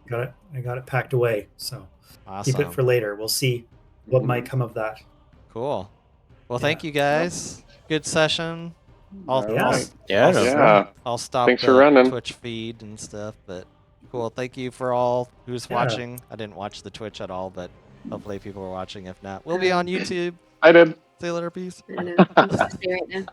Got it. I got it packed away. So Awesome. keep it for later. We'll see what might come of that. Cool. Well, Yeah. thank you guys. Good session. I'll, Yeah. I'll, Yeah, I'll, no Yeah. I'll stop Thanks the for running. Twitch feed and stuff, but cool. Thank you for all who's Yeah. watching. I didn't watch the Twitch at all, but hopefully people are watching. If not, we'll be on YouTube. I did. See you later. Peace. I don't know. I'm supposed to stay right now.